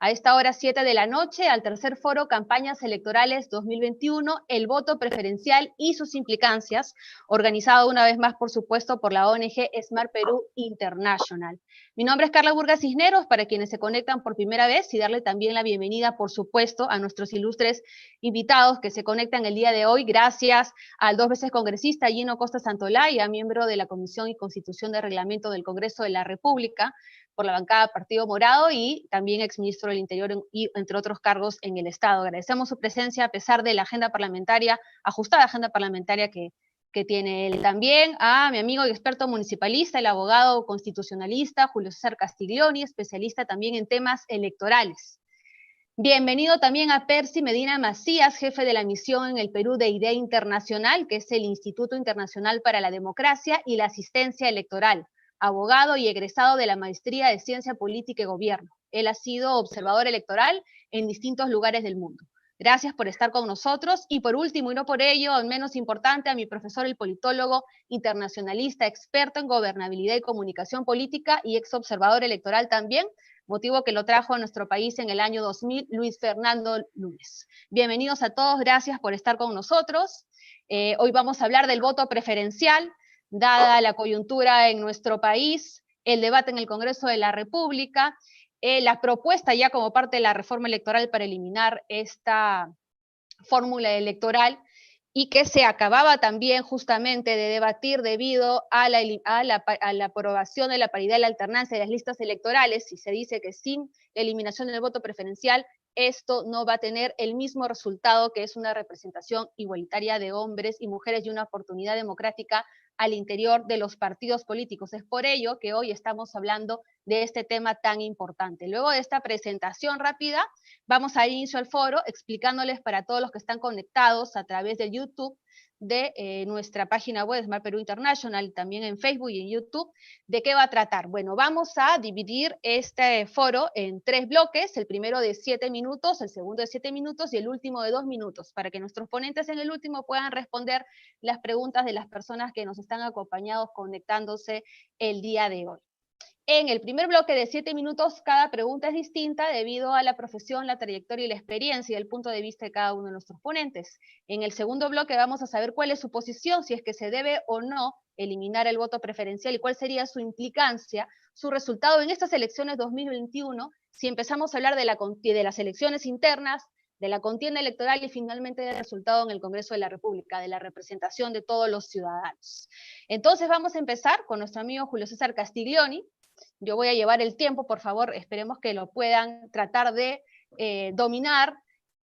a esta hora 7 de la noche al tercer foro Campañas Electorales 2021, el voto preferencial y sus implicancias, organizado una vez más, por supuesto, por la ONG Smart Perú International. Mi nombre es Carla Burgas Cisneros, para quienes se conectan por primera vez, y darle también la bienvenida, por supuesto, a nuestros ilustres invitados que se conectan el día de hoy, gracias al 2 veces congresista Gino Costa Santolaya, miembro de la Comisión y Constitución de Reglamento del Congreso de la República, por la bancada Partido Morado, y también exministro del Interior, y entre otros cargos en el Estado. Agradecemos su presencia a pesar de la agenda parlamentaria, ajustada agenda parlamentaria que tiene él. También a mi amigo y experto municipalista, el abogado constitucionalista Julio César Castiglioni, especialista también en temas electorales. Bienvenido también a Percy Medina Macías, jefe de la misión en el Perú de IDEA Internacional, que es el Instituto Internacional para la Democracia y la Asistencia Electoral, abogado y egresado de la Maestría de Ciencia Política y Gobierno. Él ha sido observador electoral en distintos lugares del mundo. Gracias por estar con nosotros. Y por último, y no por ello menos importante, a mi profesor, el politólogo, internacionalista, experto en gobernabilidad y comunicación política y ex observador electoral también, motivo que lo trajo a nuestro país en el año 2000, Luis Fernando Lunes. Bienvenidos a todos, gracias por estar con nosotros. Hoy vamos a hablar del voto preferencial, dada la coyuntura en nuestro país, el debate en el Congreso de la República, la propuesta ya como parte de la reforma electoral para eliminar esta fórmula electoral, y que se acababa también justamente de debatir debido a la aprobación de la paridad y la alternancia de las listas electorales, y se dice que sin la eliminación del voto preferencial, esto no va a tener el mismo resultado, que es una representación igualitaria de hombres y mujeres y una oportunidad democrática al interior de los partidos políticos. Es por ello que hoy estamos hablando de este tema tan importante. Luego de esta presentación rápida, vamos a dar inicio al foro explicándoles para todos los que están conectados a través de YouTube de nuestra página web Smart Perú International, también en Facebook y en YouTube, de qué va a tratar. Bueno, vamos a dividir este foro en 3 bloques, el primero de 7 minutos, el segundo de 7 minutos y el último de 2 minutos, para que nuestros ponentes en el último puedan responder las preguntas de las personas que nos están acompañados conectándose el día de hoy. En el primer bloque de 7 minutos, cada pregunta es distinta debido a la profesión, la trayectoria y la experiencia y el punto de vista de cada uno de nuestros ponentes. En el segundo bloque vamos a saber cuál es su posición, si es que se debe o no eliminar el voto preferencial y cuál sería su implicancia, su resultado en estas elecciones 2021, si empezamos a hablar de las elecciones internas, de la contienda electoral y finalmente del resultado en el Congreso de la República, de la representación de todos los ciudadanos. Entonces vamos a empezar con nuestro amigo Julio César Castiglioni. Yo voy a llevar el tiempo, por favor, esperemos que lo puedan tratar de dominar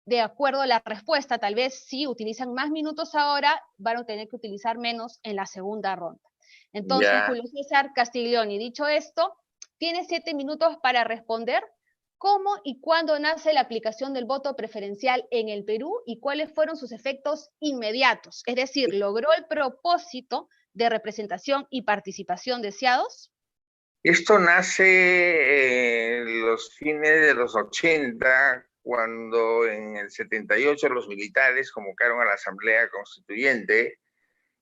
de acuerdo a la respuesta. Tal vez si utilizan más minutos ahora, van a tener que utilizar menos en la segunda ronda. Entonces, Julio César Castiglioni, dicho esto, tiene 7 minutos para responder cómo y cuándo nace la aplicación del voto preferencial en el Perú y cuáles fueron sus efectos inmediatos. Es decir, ¿logró el propósito de representación y participación deseados? Esto nace en los fines de los 80, cuando en el 78 los militares convocaron a la Asamblea Constituyente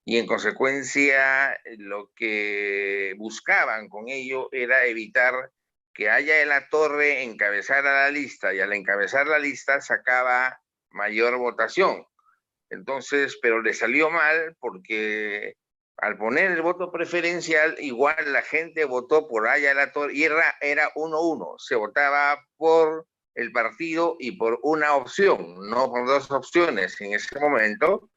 y en consecuencia lo que buscaban con ello era evitar que Haya de la Torre encabezara la lista, y al encabezar la lista sacaba mayor votación. Entonces, pero le salió mal porque al poner el voto preferencial, igual la gente votó por Haya de la Torre y era 1-1. Se votaba por el partido y por una opción, no por 2 opciones en ese momento.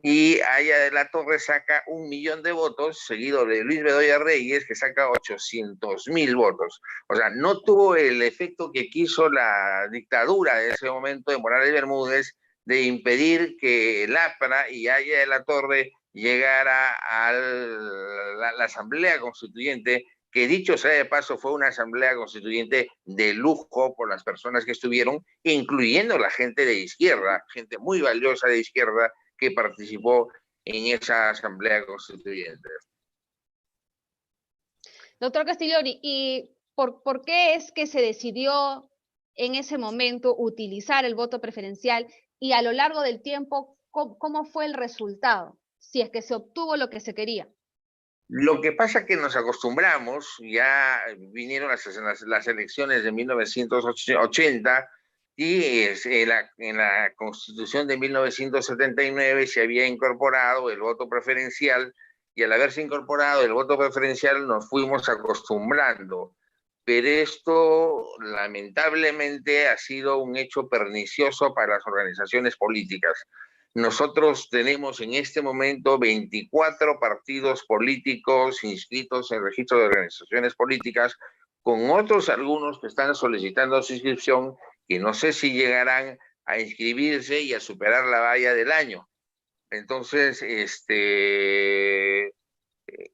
Y Haya de la Torre saca 1 millón de votos, seguido de Luis Bedoya Reyes, que saca 800.000 votos. O sea, no tuvo el efecto que quiso la dictadura de ese momento de Morales Bermúdez, de impedir que el APRA y Haya de la Torre llegara a la Asamblea Constituyente, que dicho sea de paso fue una Asamblea Constituyente de lujo por las personas que estuvieron, incluyendo la gente de izquierda, gente muy valiosa de izquierda que participó en esa Asamblea Constituyente. Doctor Castiglioni, ¿y por qué es que se decidió en ese momento utilizar el voto preferencial y a lo largo del tiempo, cómo fue el resultado? Si es que se obtuvo lo que se quería. Lo que pasa es que nos acostumbramos, ya vinieron las elecciones de 1980 y en la Constitución de 1979 se había incorporado el voto preferencial y al haberse incorporado el voto preferencial nos fuimos acostumbrando. Pero esto lamentablemente ha sido un hecho pernicioso para las organizaciones políticas. Nosotros tenemos en este momento 24 partidos políticos inscritos en el registro de organizaciones políticas, con otros algunos que están solicitando su inscripción, que no sé si llegarán a inscribirse y a superar la valla del año. Entonces,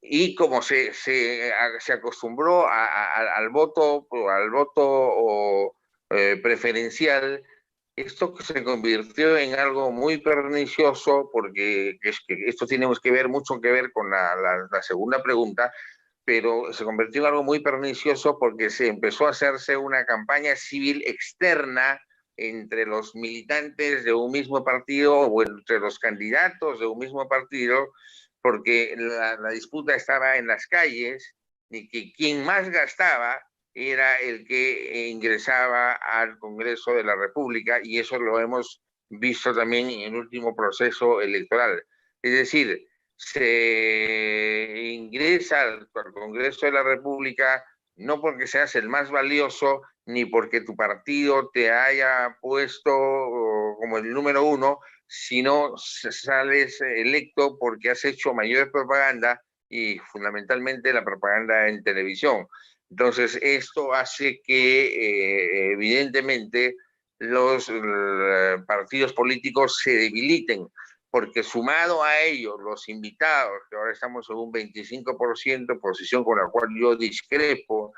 y como se acostumbró al voto preferencial, esto se convirtió en algo muy pernicioso porque esto tiene mucho que ver con la segunda pregunta, pero se convirtió en algo muy pernicioso porque se empezó a hacerse una campaña civil externa entre los militantes de un mismo partido o entre los candidatos de un mismo partido, porque la disputa estaba en las calles y que quien más gastaba era el que ingresaba al Congreso de la República, y eso lo hemos visto también en el último proceso electoral. Es decir, se ingresa al Congreso de la República no porque seas el más valioso, ni porque tu partido te haya puesto como el número uno, sino sales electo porque has hecho mayor propaganda y fundamentalmente la propaganda en televisión. Entonces, esto hace que evidentemente los partidos políticos se debiliten, porque sumado a ello, los invitados, que ahora estamos en un 25%, posición con la cual yo discrepo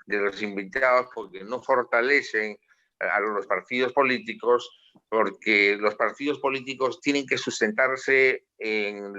de los invitados, porque no fortalecen a los partidos políticos, porque los partidos políticos tienen que sustentarse en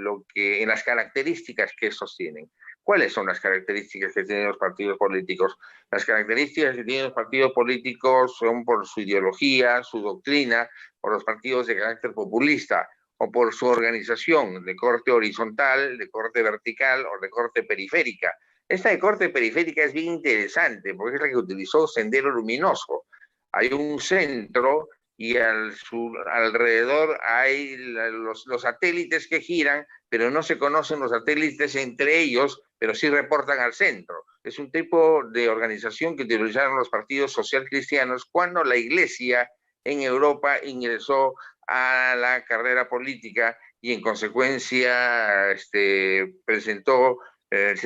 las características que estos tienen. ¿Cuáles son las características que tienen los partidos políticos? Las características que tienen los partidos políticos son por su ideología, su doctrina, por los partidos de carácter populista, o por su organización de corte horizontal, de corte vertical o de corte periférica. Esta de corte periférica es bien interesante porque es la que utilizó Sendero Luminoso. Hay un centro y alrededor hay los satélites que giran, pero no se conocen los satélites entre ellos, pero sí reportan al centro. Es un tipo de organización que utilizaron los partidos social cristianos cuando la Iglesia en Europa ingresó a la carrera política y en consecuencia se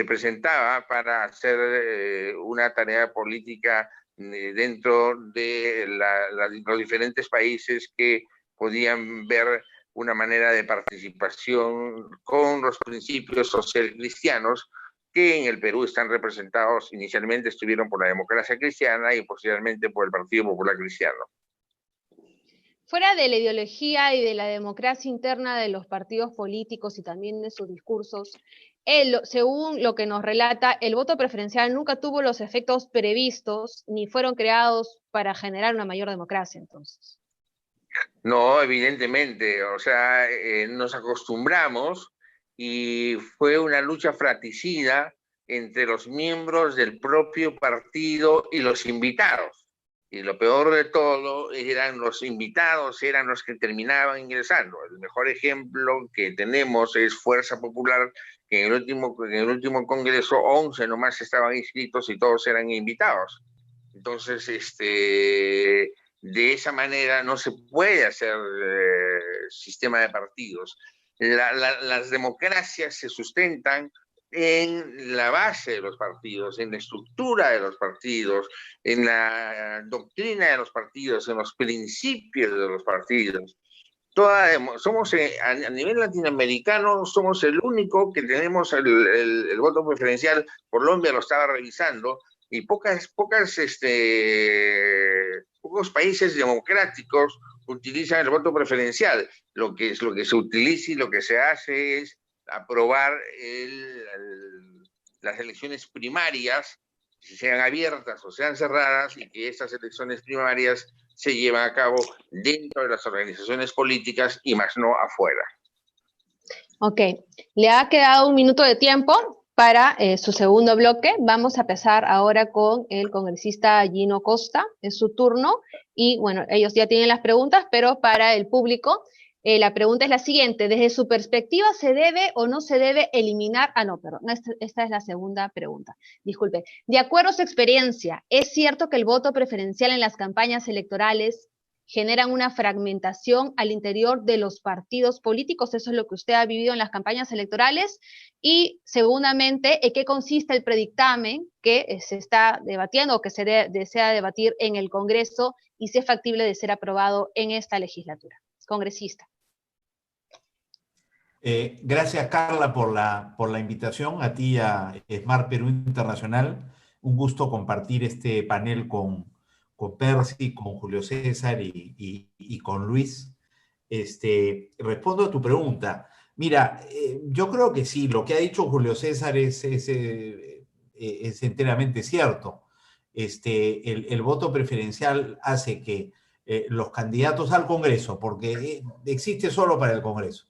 presentaba para hacer una tarea política dentro de los diferentes países que podían ver una manera de participación con los principios social cristianos que en el Perú están representados, inicialmente estuvieron por la democracia cristiana y posteriormente por el Partido Popular Cristiano. Fuera de la ideología y de la democracia interna de los partidos políticos y también de sus discursos, según lo que nos relata, el voto preferencial nunca tuvo los efectos previstos ni fueron creados para generar una mayor democracia, entonces. No, evidentemente, o sea, nos acostumbramos y fue una lucha fratricida entre los miembros del propio partido y los invitados. Y lo peor de todo eran los invitados, eran los que terminaban ingresando. El mejor ejemplo que tenemos es Fuerza Popular, que en el último congreso 11 nomás estaban inscritos y todos eran invitados. Entonces, de esa manera no se puede hacer sistema de partidos. Las democracias se sustentan en la base de los partidos, en la estructura de los partidos, en la doctrina de los partidos, en los principios de los partidos. Somos a nivel latinoamericano, somos el único que tenemos el voto preferencial. Colombia lo estaba revisando, y pocos países democráticos utilizan el voto preferencial. Lo que se utiliza y lo que se hace es aprobar las elecciones primarias, sean abiertas o sean cerradas, y que estas elecciones primarias se llevan a cabo dentro de las organizaciones políticas y más no afuera. Ok, le ha quedado un minuto de tiempo para su segundo bloque. Vamos a empezar ahora con el congresista Gino Costa, es su turno, y bueno, ellos ya tienen las preguntas, pero para el público, la pregunta es la siguiente: desde su perspectiva, ¿se debe o no se debe eliminar? No, perdón, esta es la segunda pregunta, disculpe. De acuerdo a su experiencia, ¿es cierto que el voto preferencial en las campañas electorales generan una fragmentación al interior de los partidos políticos? Eso es lo que usted ha vivido en las campañas electorales. Y segundamente, ¿en qué consiste el predictamen que se está debatiendo o que se desea debatir en el Congreso y si es factible de ser aprobado en esta legislatura? Congresista. Gracias, Carla, por la invitación, a ti y a Smart Perú Internacional. Un gusto compartir este panel con Percy, con Julio César y con Luis. Respondo a tu pregunta. Mira, yo creo que sí, lo que ha dicho Julio César es enteramente cierto. El voto preferencial hace que los candidatos al Congreso, porque existe solo para el Congreso,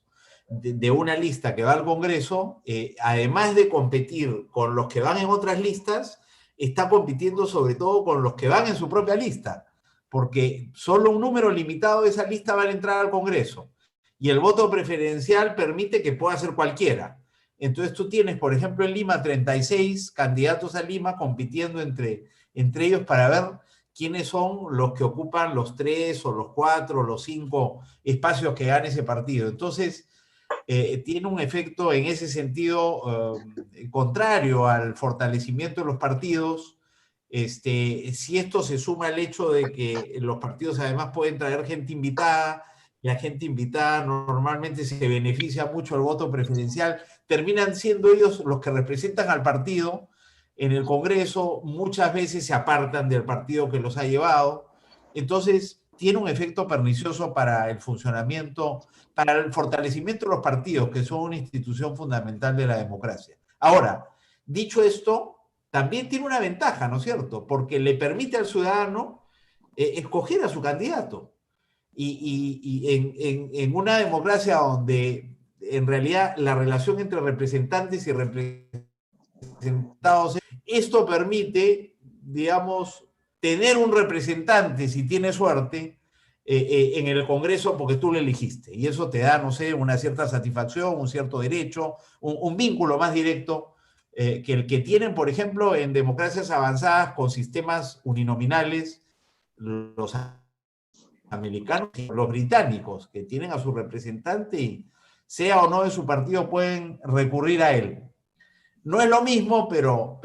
de una lista que va al Congreso, además de competir con los que van en otras listas, está compitiendo sobre todo con los que van en su propia lista, porque solo un número limitado de esa lista va a entrar al Congreso. Y el voto preferencial permite que pueda ser cualquiera. Entonces tú tienes, por ejemplo, en Lima, 36 candidatos a Lima compitiendo entre ellos para ver quiénes son los que ocupan los 3 o los 4 o los 5 espacios que gane ese partido. Entonces, tiene un efecto en ese sentido contrario al fortalecimiento de los partidos. Si esto se suma al hecho de que los partidos además pueden traer gente invitada, la gente invitada normalmente se beneficia mucho del voto preferencial, terminan siendo ellos los que representan al partido en el Congreso, muchas veces se apartan del partido que los ha llevado. Entonces, tiene un efecto pernicioso para el funcionamiento, para el fortalecimiento de los partidos, que son una institución fundamental de la democracia. Ahora, dicho esto, también tiene una ventaja, ¿no es cierto? Porque le permite al ciudadano escoger a su candidato. Y en una democracia donde en realidad la relación entre representantes y representados, esto permite, digamos, tener un representante, si tiene suerte, en el Congreso porque tú lo elegiste. Y eso te da, no sé, una cierta satisfacción, un cierto derecho, un vínculo más directo que el que tienen, por ejemplo, en democracias avanzadas con sistemas uninominales, los americanos y los británicos, que tienen a su representante y sea o no de su partido pueden recurrir a él. No es lo mismo, pero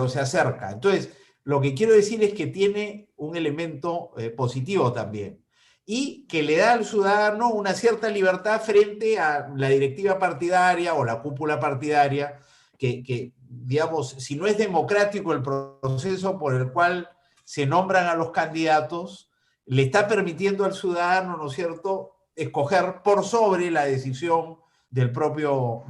se acerca. Entonces, lo que quiero decir es que tiene un elemento positivo también y que le da al ciudadano una cierta libertad frente a la directiva partidaria o la cúpula partidaria, que digamos, si no es democrático el proceso por el cual se nombran a los candidatos, le está permitiendo al ciudadano, ¿no es cierto?, escoger por sobre la decisión del propio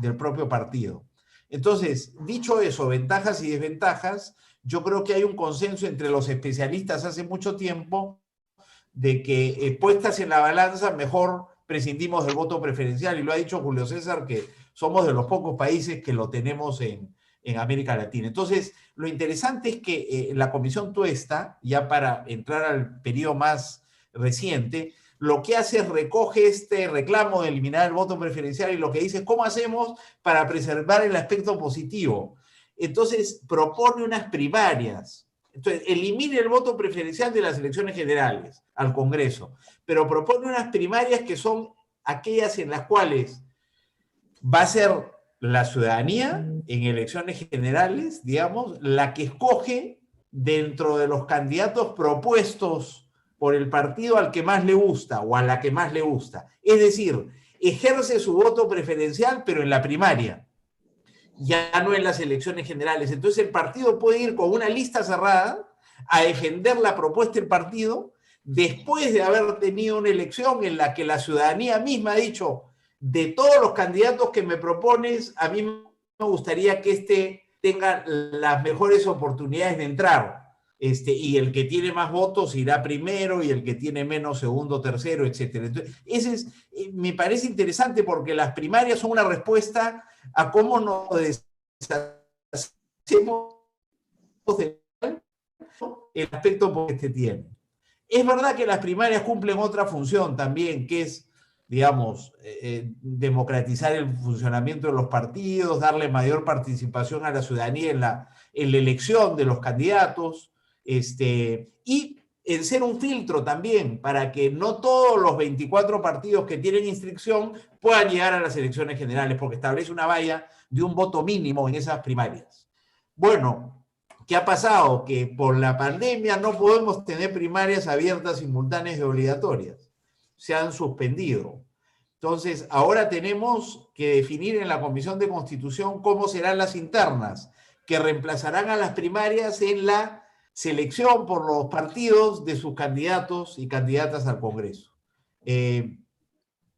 partido. Entonces, dicho eso, ventajas y desventajas, yo creo que hay un consenso entre los especialistas hace mucho tiempo de que puestas en la balanza mejor prescindimos del voto preferencial, y lo ha dicho Julio César, que somos de los pocos países que lo tenemos en América Latina. Entonces, lo interesante es que la Comisión Tuesta, ya para entrar al periodo más reciente, lo que hace es recoge este reclamo de eliminar el voto preferencial y lo que dice es cómo hacemos para preservar el aspecto positivo. Entonces, propone unas primarias. Entonces, elimine el voto preferencial de las elecciones generales al Congreso, pero propone unas primarias que son aquellas en las cuales va a ser la ciudadanía en elecciones generales, digamos, la que escoge dentro de los candidatos propuestos por el partido al que más le gusta o a la que más le gusta. Es decir, ejerce su voto preferencial, pero en la primaria, ya no en las elecciones generales. Entonces el partido puede ir con una lista cerrada a defender la propuesta del partido después de haber tenido una elección en la que la ciudadanía misma ha dicho: de todos los candidatos que me propones, a mí me gustaría que tenga las mejores oportunidades de entrar. Y el que tiene más votos irá primero y el que tiene menos segundo, tercero, etc. Entonces, me parece interesante porque las primarias son una respuesta a cómo nos el aspecto que tiene. Es verdad que las primarias cumplen otra función también, que es, digamos, democratizar el funcionamiento de los partidos, darle mayor participación a la ciudadanía en la elección de los candidatos, y en ser un filtro también para que no todos los 24 partidos que tienen inscripción puedan llegar a las elecciones generales, porque establece una valla de un voto mínimo en esas primarias. Bueno, ¿qué ha pasado? Que por la pandemia no podemos tener primarias abiertas, simultáneas y obligatorias. Se han suspendido. Entonces, ahora tenemos que definir en la Comisión de Constitución cómo serán las internas, que reemplazarán a las primarias en la selección por los partidos de sus candidatos y candidatas al Congreso.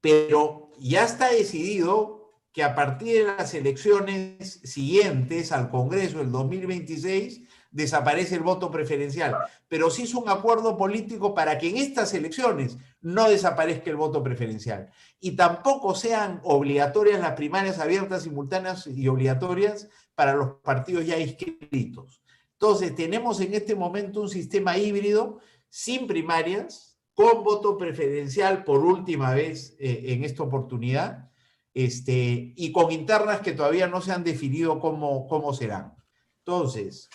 Pero ya está decidido que a partir de las elecciones siguientes al Congreso, el 2026, desaparece el voto preferencial. Pero sí es un acuerdo político para que en estas elecciones no desaparezca el voto preferencial. Y tampoco sean obligatorias las primarias abiertas, simultáneas y obligatorias para los partidos ya inscritos. Entonces, tenemos en este momento un sistema híbrido sin primarias, con voto preferencial por última vez en esta oportunidad, y con internas que todavía no se han definido cómo serán. Entonces,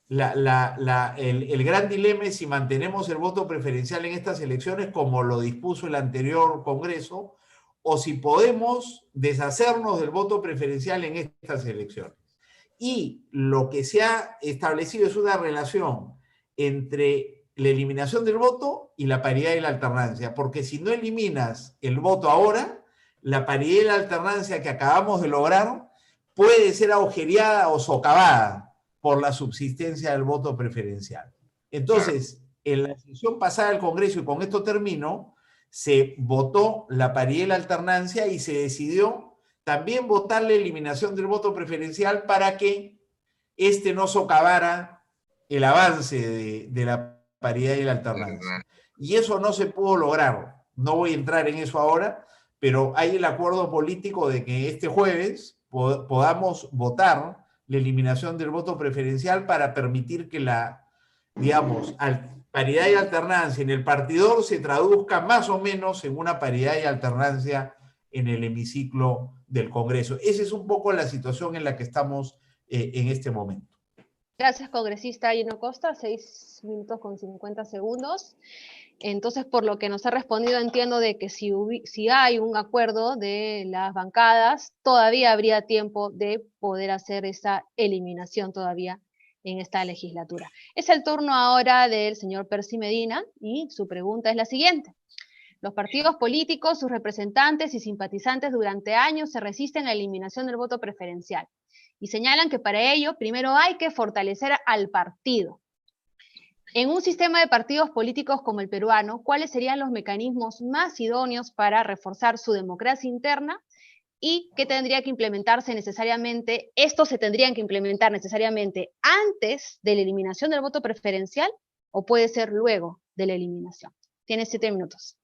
el gran dilema es si mantenemos el voto preferencial en estas elecciones como lo dispuso el anterior Congreso, o si podemos deshacernos del voto preferencial en estas elecciones. Y lo que se ha establecido es una relación entre la eliminación del voto y la paridad y la alternancia, porque si no eliminas el voto ahora, la paridad y la alternancia que acabamos de lograr puede ser agujereada o socavada por la subsistencia del voto preferencial. Entonces, en la sesión pasada del Congreso, y con esto termino, se votó la paridad y la alternancia y se decidió también votar la eliminación del voto preferencial para que no socavara el avance de la paridad y la alternancia. Y eso no se pudo lograr. No voy a entrar en eso ahora, pero hay el acuerdo político de que este jueves podamos votar la eliminación del voto preferencial para permitir que la, digamos, paridad y alternancia en el partidor se traduzca más o menos en una paridad y alternancia en el hemiciclo del Congreso. Esa es un poco la situación en la que estamos en este momento. Gracias, congresista Gino Costa, 6 minutos con 50 segundos. Entonces, por lo que nos ha respondido, entiendo de que si hay un acuerdo de las bancadas, todavía habría tiempo de poder hacer esa eliminación todavía en esta legislatura. Es el turno ahora del señor Percy Medina, y su pregunta es la siguiente. Los partidos políticos, sus representantes y simpatizantes durante años se resisten a la eliminación del voto preferencial y señalan que para ello primero hay que fortalecer al partido. En un sistema de partidos políticos como el peruano, ¿cuáles serían los mecanismos más idóneos para reforzar su democracia interna? ¿Y qué tendría que implementarse necesariamente? ¿Estos se tendrían que implementar necesariamente antes de la eliminación del voto preferencial o puede ser luego de la eliminación? Tienes 7 minutos.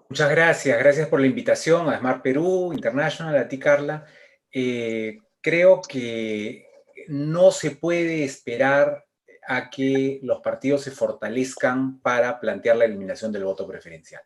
Muchas gracias. Gracias por la invitación a Smart Perú International, a ti, Carla. Creo que no se puede esperar a que los partidos se fortalezcan para plantear la eliminación del voto preferencial.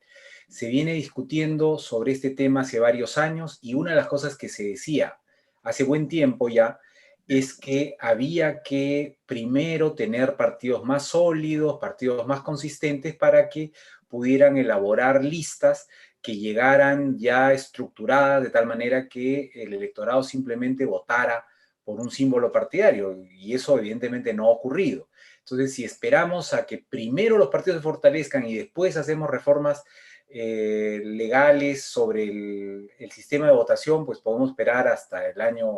Se viene discutiendo sobre este tema hace varios años y una de las cosas que se decía hace buen tiempo ya es que había que primero tener partidos más sólidos, partidos más consistentes para que pudieran elaborar listas que llegaran ya estructuradas de tal manera que el electorado simplemente votara por un símbolo partidario, y eso evidentemente no ha ocurrido. Entonces, si esperamos a que primero los partidos se fortalezcan y después hacemos reformas legales sobre el sistema de votación, pues podemos esperar hasta el año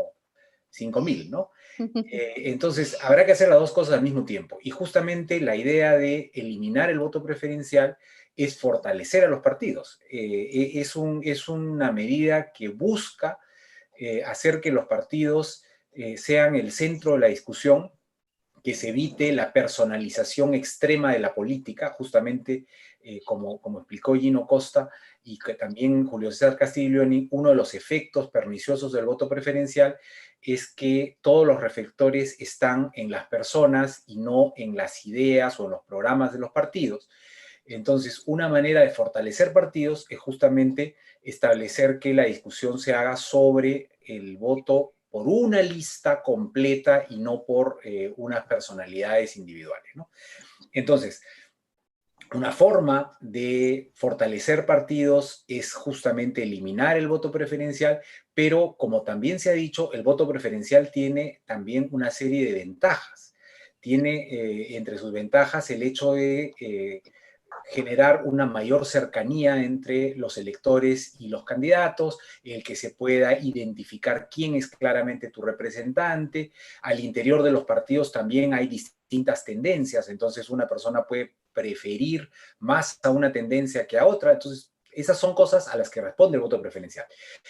5000, ¿no? Entonces, habrá que hacer las dos cosas al mismo tiempo. Y justamente la idea de eliminar el voto preferencial es fortalecer a los partidos. Es una medida que busca hacer que los partidos sean el centro de la discusión, que se evite la personalización extrema de la política, justamente como explicó Gino Costa y que también Julio César Castiglioni, uno de los efectos perniciosos del voto preferencial es que todos los reflectores están en las personas y no en las ideas o en los programas de los partidos. Entonces, una manera de fortalecer partidos es justamente establecer que la discusión se haga sobre el voto por una lista completa y no por unas personalidades individuales, ¿no? Entonces, una forma de fortalecer partidos es justamente eliminar el voto preferencial, pero como también se ha dicho, el voto preferencial tiene también una serie de ventajas. Tiene entre sus ventajas el hecho de generar una mayor cercanía entre los electores y los candidatos, el que se pueda identificar quién es claramente tu representante. Al interior de los partidos también hay distintas tendencias, entonces una persona puede preferir más a una tendencia que a otra, entonces esas son cosas a las que responde el voto preferencial.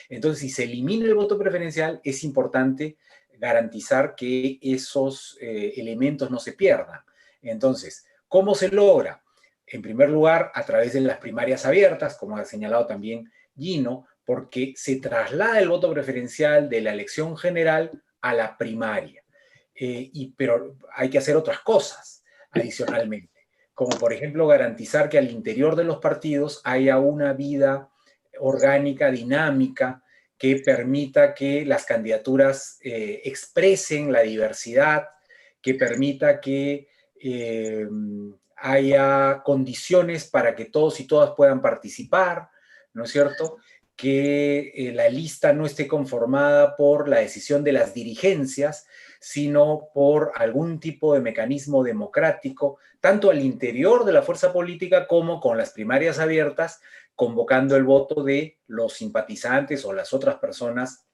Entonces, si se elimina el voto preferencial, es importante garantizar que esos elementos no se pierdan. Entonces, ¿cómo se logra? En primer lugar, a través de las primarias abiertas, como ha señalado también Gino, porque se traslada el voto preferencial de la elección general a la primaria. Pero hay que hacer otras cosas adicionalmente, como por ejemplo garantizar que al interior de los partidos haya una vida orgánica, dinámica, que permita que las candidaturas expresen la diversidad, que permita que haya condiciones para que todos y todas puedan participar, ¿no es cierto? Que la lista no esté conformada por la decisión de las dirigencias, sino por algún tipo de mecanismo democrático, tanto al interior de la fuerza política como con las primarias abiertas, convocando el voto de los simpatizantes o las otras personas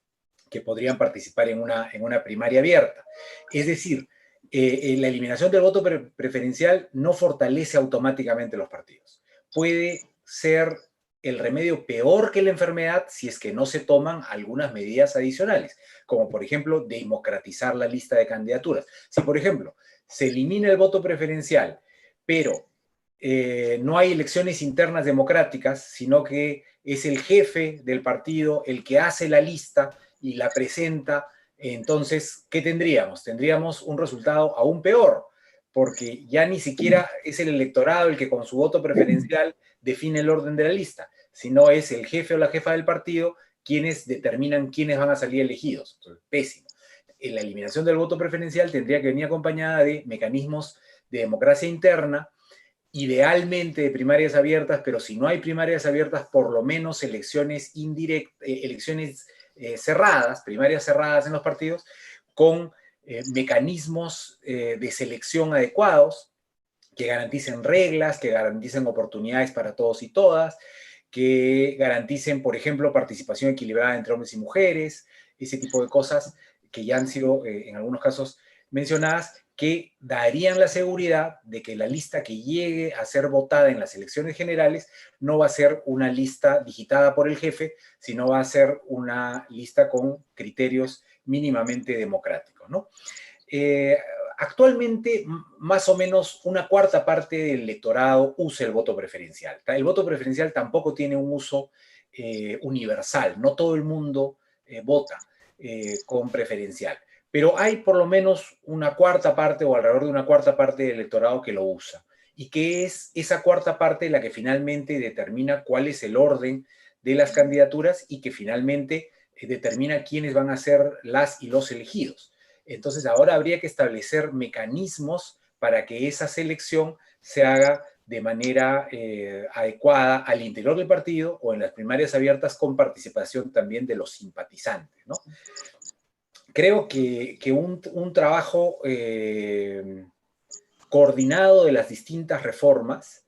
que podrían participar en una primaria abierta. Es decir, la eliminación del voto preferencial no fortalece automáticamente los partidos. Puede ser el remedio peor que la enfermedad si es que no se toman algunas medidas adicionales, como por ejemplo democratizar la lista de candidaturas. Si por ejemplo se elimina el voto preferencial, pero no hay elecciones internas democráticas, sino que es el jefe del partido el que hace la lista y la presenta. Entonces, ¿qué tendríamos? Tendríamos un resultado aún peor, porque ya ni siquiera es el electorado el que con su voto preferencial define el orden de la lista, sino es el jefe o la jefa del partido quienes determinan quiénes van a salir elegidos. Entonces, pésimo. La eliminación del voto preferencial tendría que venir acompañada de mecanismos de democracia interna, idealmente de primarias abiertas, pero si no hay primarias abiertas, por lo menos elecciones cerradas, primarias cerradas en los partidos, con mecanismos de selección adecuados, que garanticen reglas, que garanticen oportunidades para todos y todas, que garanticen, por ejemplo, participación equilibrada entre hombres y mujeres, ese tipo de cosas que ya han sido en algunos casos mencionadas, que darían la seguridad de que la lista que llegue a ser votada en las elecciones generales no va a ser una lista digitada por el jefe, sino va a ser una lista con criterios mínimamente democráticos, ¿no? Actualmente, más o menos una cuarta parte del electorado usa el voto preferencial. El voto preferencial tampoco tiene un uso universal, no todo el mundo vota con preferencial. Pero hay por lo menos una cuarta parte o alrededor de una cuarta parte del electorado que lo usa. Y que es esa cuarta parte la que finalmente determina cuál es el orden de las candidaturas y que finalmente determina quiénes van a ser las y los elegidos. Entonces ahora habría que establecer mecanismos para que esa selección se haga de manera adecuada al interior del partido o en las primarias abiertas con participación también de los simpatizantes, ¿no? Creo que un trabajo coordinado de las distintas reformas,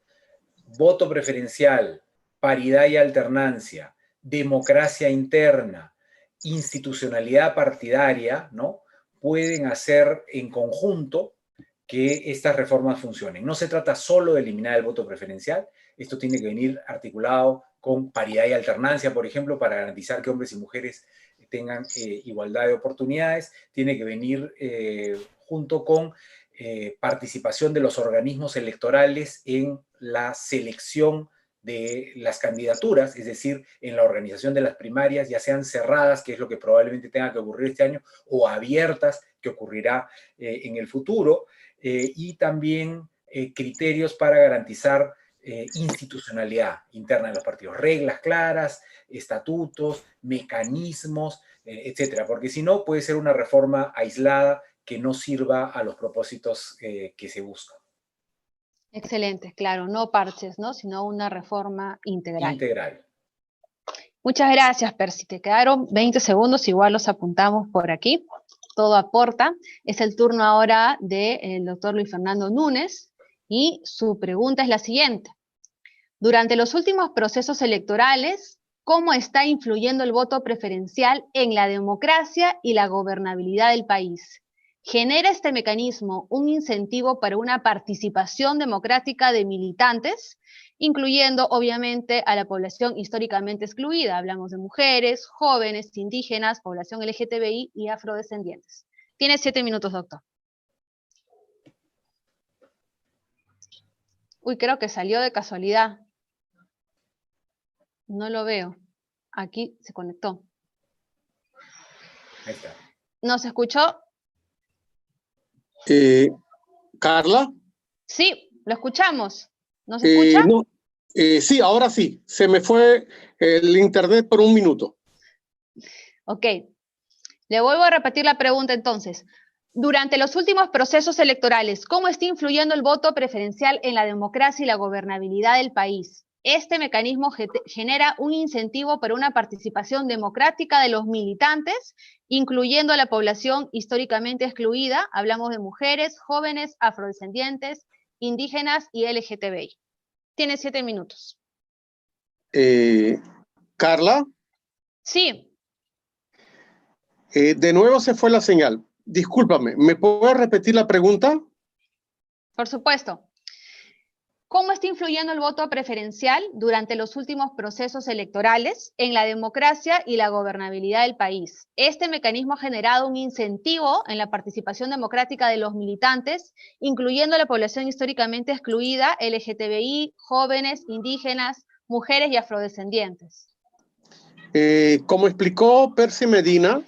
voto preferencial, paridad y alternancia, democracia interna, institucionalidad partidaria, ¿no?, pueden hacer en conjunto que estas reformas funcionen. No se trata solo de eliminar el voto preferencial, esto tiene que venir articulado con paridad y alternancia, por ejemplo, para garantizar que hombres y mujeres tengan igualdad de oportunidades, tiene que venir junto con participación de los organismos electorales en la selección de las candidaturas, es decir, en la organización de las primarias, ya sean cerradas, que es lo que probablemente tenga que ocurrir este año, o abiertas, que ocurrirá en el futuro, y también criterios para garantizar institucionalidad interna de los partidos, reglas claras, estatutos, mecanismos, etcétera, porque si no puede ser una reforma aislada que no sirva a los propósitos que se buscan. Excelente, claro, no parches, ¿no? Sino una reforma integral. Integral. Muchas gracias, Percy. Te quedaron 20 segundos, igual los apuntamos por aquí. Todo aporta. Es el turno ahora del doctor Luis Fernando Núñez y su pregunta es la siguiente. Durante los últimos procesos electorales, ¿cómo está influyendo el voto preferencial en la democracia y la gobernabilidad del país? ¿Genera este mecanismo un incentivo para una participación democrática de militantes, incluyendo obviamente a la población históricamente excluida? Hablamos de mujeres, jóvenes, indígenas, población LGTBI y afrodescendientes. Tiene 7 minutos, doctor. Uy, creo que salió de casualidad. No lo veo. Aquí se conectó. Ahí está. ¿Nos escuchó? Carla. Sí, lo escuchamos. ¿Nos escucha? No, sí, ahora sí. Se me fue el internet por un minuto. Ok. Le vuelvo a repetir la pregunta entonces. Durante los últimos procesos electorales, ¿cómo está influyendo el voto preferencial en la democracia y la gobernabilidad del país? Este mecanismo genera un incentivo para una participación democrática de los militantes, incluyendo a la población históricamente excluida. Hablamos de mujeres, jóvenes, afrodescendientes, indígenas y LGTBI. Tiene 7 minutos. Carla. Sí. De nuevo se fue la señal. Discúlpame, ¿me puedes repetir la pregunta? Por supuesto. ¿Cómo está influyendo el voto preferencial durante los últimos procesos electorales en la democracia y la gobernabilidad del país? Este mecanismo ha generado un incentivo en la participación democrática de los militantes, incluyendo a la población históricamente excluida, LGTBI, jóvenes, indígenas, mujeres y afrodescendientes. Como explicó Percy Medina,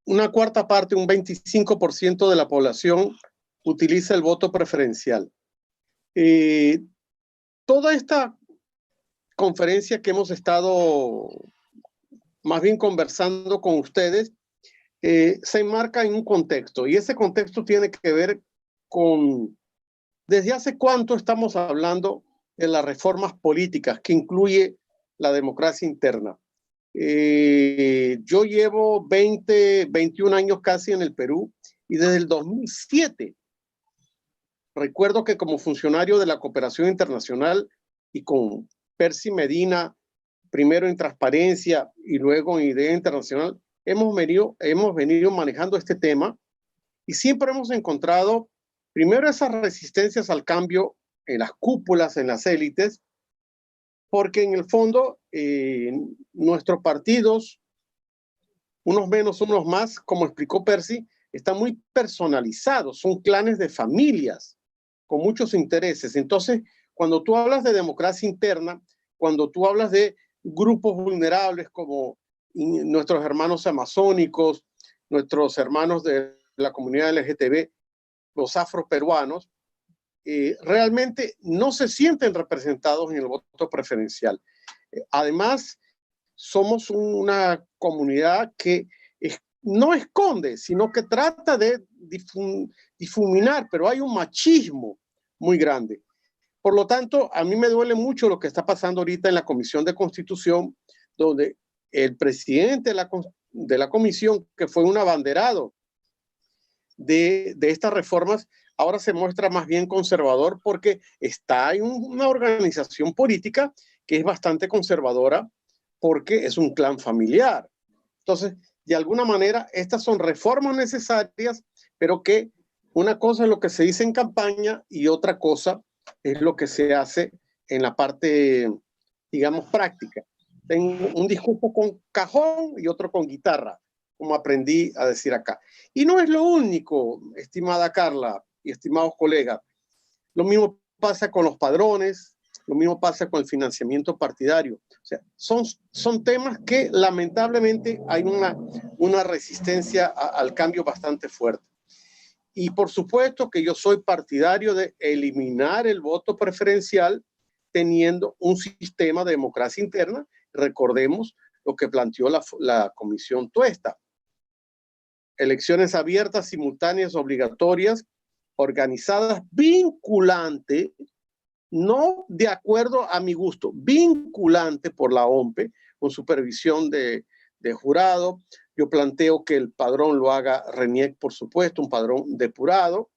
una cuarta parte, un 25% de la población utiliza el voto preferencial. Toda esta conferencia que hemos estado más bien conversando con ustedes se enmarca en un contexto, y ese contexto tiene que ver con desde hace cuánto estamos hablando de las reformas políticas que incluye la democracia interna. Yo llevo 21 años casi en el Perú, y desde el 2007 recuerdo que como funcionario de la cooperación internacional y con Percy Medina, primero en Transparencia y luego en Idea Internacional, hemos venido manejando este tema, y siempre hemos encontrado primero esas resistencias al cambio en las cúpulas, en las élites, porque en el fondo nuestros partidos, unos menos, unos más, como explicó Percy, están muy personalizados, son clanes de familias con muchos intereses. Entonces, cuando tú hablas de democracia interna, cuando tú hablas de grupos vulnerables como nuestros hermanos amazónicos, nuestros hermanos de la comunidad LGTB, los afroperuanos, realmente no se sienten representados en el voto preferencial. Además, somos una comunidad que no esconde, sino que trata de difuminar, pero hay un machismo muy grande. Por lo tanto, a mí me duele mucho lo que está pasando ahorita en la Comisión de Constitución, donde el presidente de la comisión, que fue un abanderado de estas reformas, ahora se muestra más bien conservador, porque está en una organización política que es bastante conservadora, porque es un clan familiar. Entonces, de alguna manera, estas son reformas necesarias, pero que una cosa es lo que se dice en campaña y otra cosa es lo que se hace en la parte, digamos, práctica. Tengo un discurso con cajón y otro con guitarra. como aprendí a decir acá. Y no es lo único, estimada Carla y estimados colegas. Lo mismo pasa con los padrones, lo mismo pasa con el financiamiento partidario. O sea, son temas que lamentablemente hay una resistencia al cambio bastante fuerte. Y por supuesto que yo soy partidario de eliminar el voto preferencial teniendo un sistema de democracia interna. Recordemos lo que planteó la Comisión Tuesta. Elecciones abiertas, simultáneas, obligatorias, organizadas, vinculante, no de acuerdo a mi gusto, vinculante por la OMPE, con supervisión de jurado. Yo planteo que el padrón lo haga RENIEC, por supuesto, un padrón depurado,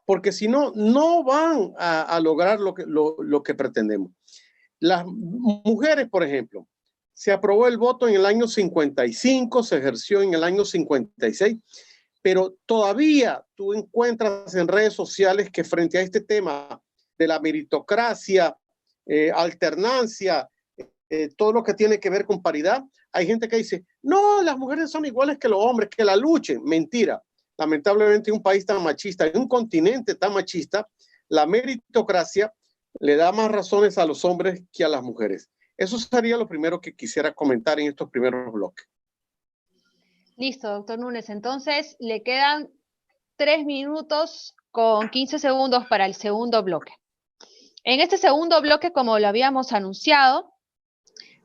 porque si no, no van a lograr lo que pretendemos. Las mujeres, por ejemplo, se aprobó el voto en el año 55, se ejerció en el año 56, pero todavía tú encuentras en redes sociales que frente a este tema de la meritocracia, alternancia, todo lo que tiene que ver con paridad, hay gente que dice, no, las mujeres son iguales que los hombres, que la luchen. Mentira. Lamentablemente en un país tan machista, en un continente tan machista, la meritocracia le da más razones a los hombres que a las mujeres. Eso sería lo primero que quisiera comentar en estos primeros bloques. Listo, doctor Núñez. Entonces, le quedan 3 minutos con 15 segundos para el segundo bloque. En este segundo bloque, como lo habíamos anunciado,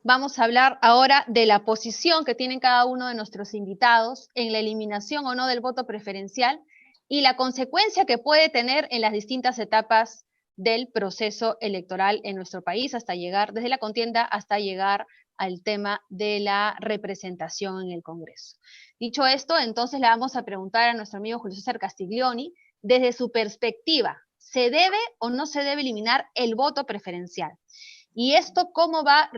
vamos a hablar ahora de la posición que tienen cada uno de nuestros invitados en la eliminación o no del voto preferencial y la consecuencia que puede tener en las distintas etapas del proceso electoral en nuestro país, hasta llegar, desde la contienda hasta llegar al tema de la representación en el Congreso. Dicho esto, entonces le vamos a preguntar a nuestro amigo Julio César Castiglioni, desde su perspectiva, ¿se debe o no se debe eliminar el voto preferencial? ¿Y esto cómo va a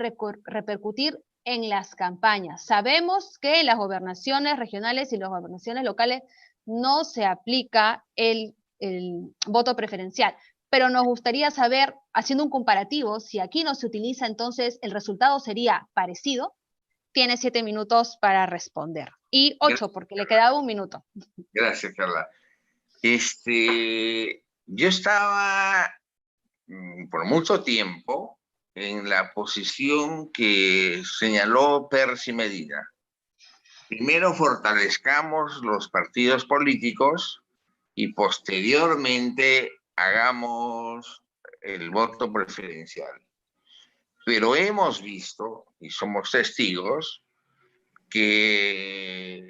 repercutir en las campañas? Sabemos que en las gobernaciones regionales y las gobernaciones locales no se aplica el voto preferencial, pero nos gustaría saber, haciendo un comparativo, si aquí no se utiliza, entonces el resultado sería parecido. Tiene 7 minutos para responder. Y 8, porque le quedaba 1 minuto. Gracias, Carla. Yo estaba por mucho tiempo en la posición que señaló Percy Medina. Primero fortalezcamos los partidos políticos y posteriormente hagamos el voto preferencial. Pero hemos visto, y somos testigos, que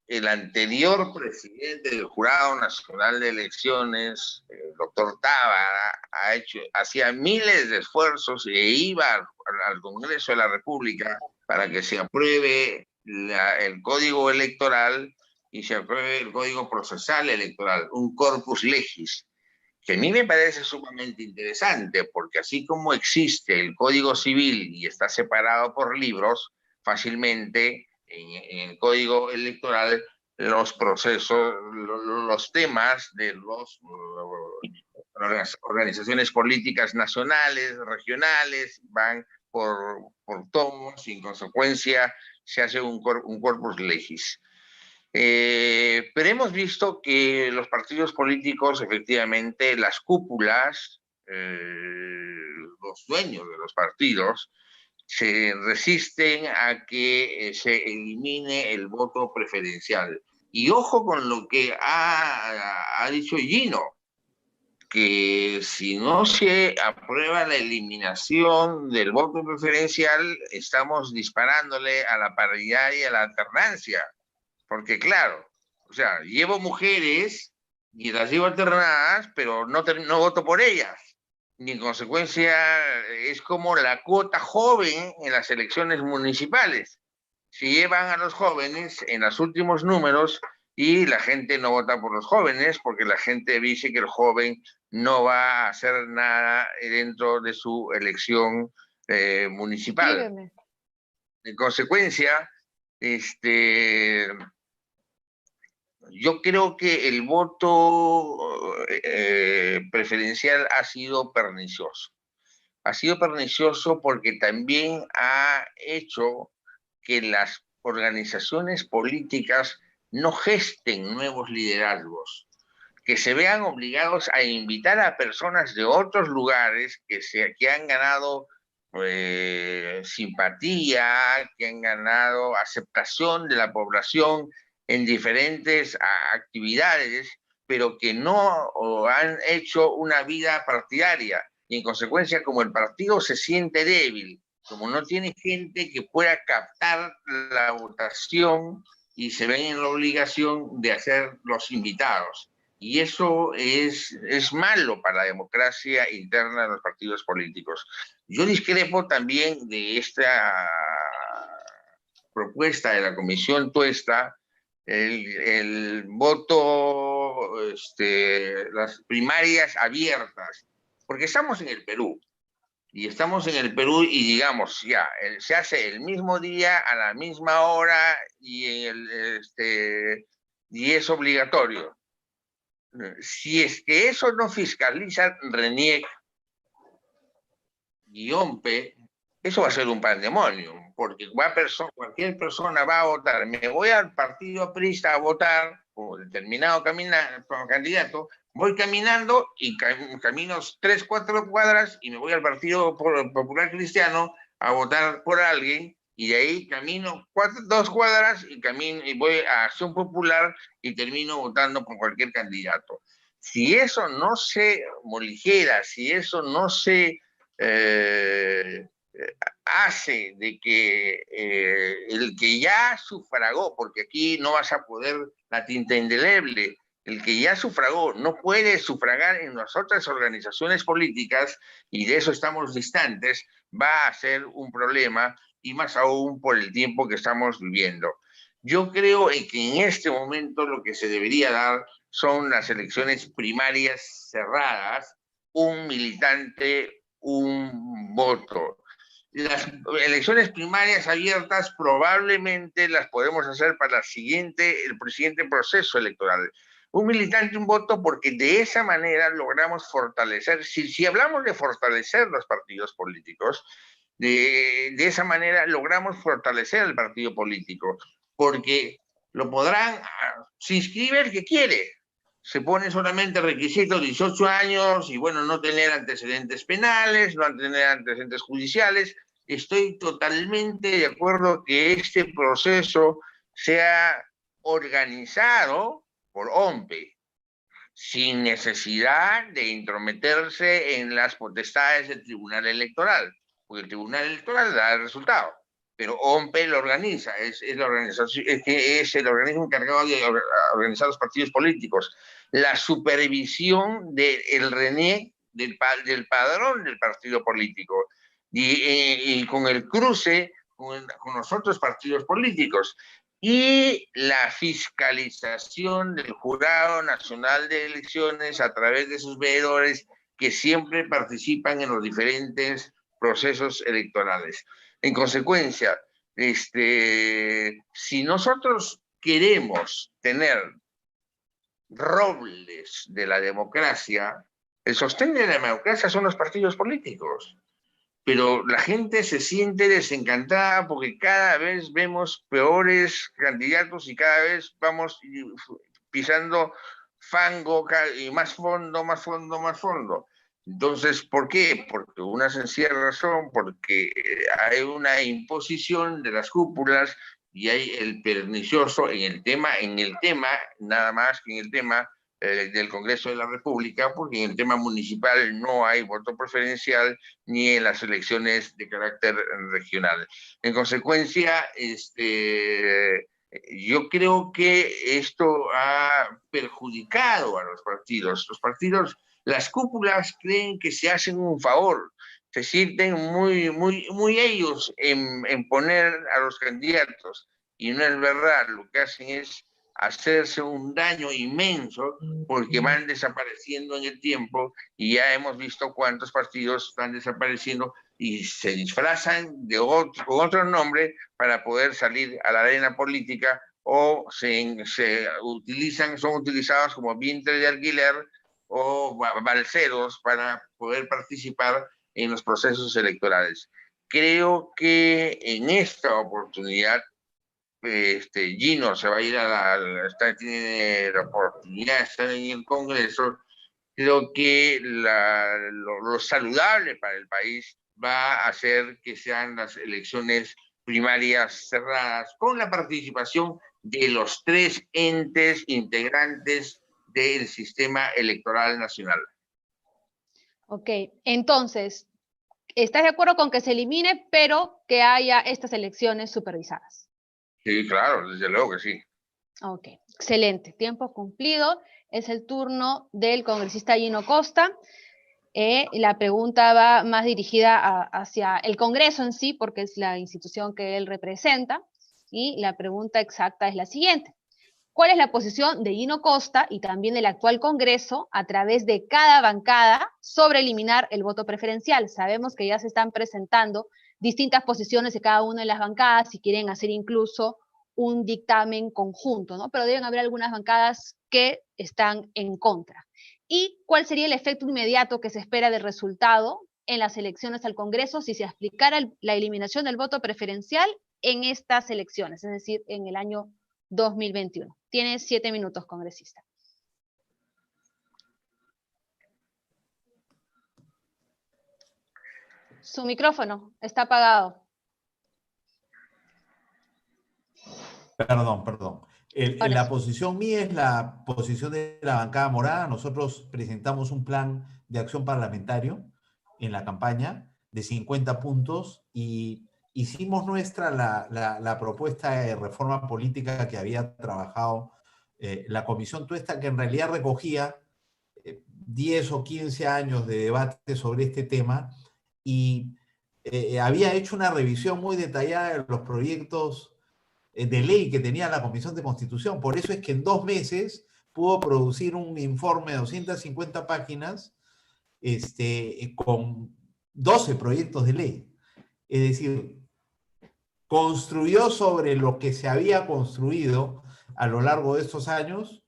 el anterior presidente del Jurado Nacional de Elecciones, el doctor Tábara, hacía miles de esfuerzos e iba al Congreso de la República para que se apruebe el Código Electoral y se apruebe el Código Procesal Electoral, un corpus legis, que a mí me parece sumamente interesante, porque así como existe el Código Civil y está separado por libros, fácilmente en el Código Electoral los procesos, los temas de las organizaciones políticas nacionales, regionales, van por tomos y en consecuencia se hace un corpus legis. Pero hemos visto que los partidos políticos, efectivamente, las cúpulas, los dueños de los partidos, se resisten a que se elimine el voto preferencial. Y ojo con lo que ha dicho Gino, que si no se aprueba la eliminación del voto preferencial, estamos disparándole a la paridad y a la alternancia. Porque claro, o sea, llevo mujeres y las llevo alternadas, pero no voto por ellas. Y en consecuencia es como la cuota joven en las elecciones municipales. Se llevan a los jóvenes en los últimos números y la gente no vota por los jóvenes porque la gente dice que el joven no va a hacer nada dentro de su elección municipal. Dígame. En consecuencia, yo creo que el voto preferencial ha sido pernicioso. Ha sido pernicioso porque también ha hecho que las organizaciones políticas no gesten nuevos liderazgos, que se vean obligados a invitar a personas de otros lugares que han ganado simpatía, que han ganado aceptación de la población en diferentes actividades, pero que no han hecho una vida partidaria. Y en consecuencia, como el partido se siente débil, como no tiene gente que pueda captar la votación, y se ven en la obligación de hacer los invitados. Y eso es malo para la democracia interna de los partidos políticos. Yo discrepo también de esta propuesta de la Comisión Tuesta, el voto, las primarias abiertas, porque estamos en el Perú. Y estamos en el Perú y digamos, ya, se hace el mismo día, a la misma hora, y es obligatorio. Si es que eso no fiscaliza RENIEC y OMPE, eso va a ser un pandemonio, porque cualquier persona va a votar. Me voy al partido aprista a votar por determinado candidato, voy caminando y camino 3, 4 cuadras y me voy al Partido Popular Cristiano a votar por alguien, y de ahí camino 2 cuadras y voy a Acción Popular y termino votando por cualquier candidato. Si eso no se moligera, si eso no se hace de que el que ya sufragó, porque aquí no vas a poder la tinta indeleble, el que ya sufragó no puede sufragar en las otras organizaciones políticas, y de eso estamos distantes, va a ser un problema, y más aún por el tiempo que estamos viviendo. Yo creo que en este momento lo que se debería dar son las elecciones primarias cerradas, un militante, un voto. Las elecciones primarias abiertas probablemente las podemos hacer para el siguiente proceso electoral. Un militante, un voto, porque de esa manera logramos fortalecer, si hablamos de fortalecer los partidos políticos, de esa manera logramos fortalecer el partido político, porque lo podrán, se inscribe el que quiere, se pone solamente requisito 18 años y bueno, no tener antecedentes penales, no tener antecedentes judiciales. Estoy totalmente de acuerdo que este proceso sea organizado por OMPE, sin necesidad de intrometerse en las potestades del Tribunal Electoral, porque el Tribunal Electoral da el resultado, pero OMPE lo organiza, es el organismo encargado de organizar los partidos políticos. La supervisión del RENIEC, del padrón del partido político, y con el cruce con los otros partidos políticos, y la fiscalización del Jurado Nacional de Elecciones a través de sus veedores que siempre participan en los diferentes procesos electorales. En consecuencia, si nosotros queremos tener robles de la democracia, el sostén de la democracia son los partidos políticos. Pero la gente se siente desencantada porque cada vez vemos peores candidatos y cada vez vamos pisando fango y más fondo, más fondo, más fondo. Entonces, ¿por qué? Porque una sencilla razón, porque hay una imposición de las cúpulas y hay el pernicioso en el tema, nada más que en el tema del Congreso de la República, porque en el tema municipal no hay voto preferencial ni en las elecciones de carácter regional. En consecuencia, yo creo que esto ha perjudicado a los partidos. Los partidos, las cúpulas creen que se hacen un favor, se sienten muy ellos en poner a los candidatos, y no es verdad. Lo que hacen es hacerse un daño inmenso porque van desapareciendo en el tiempo, y ya hemos visto cuántos partidos están desapareciendo y se disfrazan con otro nombre para poder salir a la arena política, o son utilizados como vientre de alquiler o balseros para poder participar en los procesos electorales. Creo que en esta oportunidad Gino se va a ir tiene la oportunidad de estar en el Congreso, creo que lo saludable para el país va a hacer que sean las elecciones primarias cerradas con la participación de los 3 entes integrantes del sistema electoral nacional. Ok, entonces, ¿estás de acuerdo con que se elimine, pero que haya estas elecciones supervisadas? Sí, claro, desde luego que sí. Ok, excelente. Tiempo cumplido. Es el turno del congresista Gino Costa. La pregunta va más dirigida hacia el Congreso en sí, porque es la institución que él representa. Y la pregunta exacta es la siguiente. ¿Cuál es la posición de Gino Costa y también del actual Congreso a través de cada bancada sobre eliminar el voto preferencial? Sabemos que ya se están presentando distintas posiciones de cada una de las bancadas, si quieren hacer incluso un dictamen conjunto, ¿no? Pero deben haber algunas bancadas que están en contra. ¿Y cuál sería el efecto inmediato que se espera del resultado en las elecciones al Congreso si se aplicara la eliminación del voto preferencial en estas elecciones, es decir, en el año 2021? Tiene 7 minutos, congresista. Su micrófono está apagado. Perdón. La posición mía es la posición de la bancada morada. Nosotros presentamos un plan de acción parlamentario en la campaña de 50 puntos y hicimos nuestra la propuesta de reforma política que había trabajado la Comisión Tuesta, que en realidad recogía 10 o 15 años de debate sobre este tema y había hecho una revisión muy detallada de los proyectos de ley que tenía la Comisión de Constitución. Por eso es que en 2 meses pudo producir un informe de 250 páginas con 12 proyectos de ley. Es decir, construyó sobre lo que se había construido a lo largo de estos años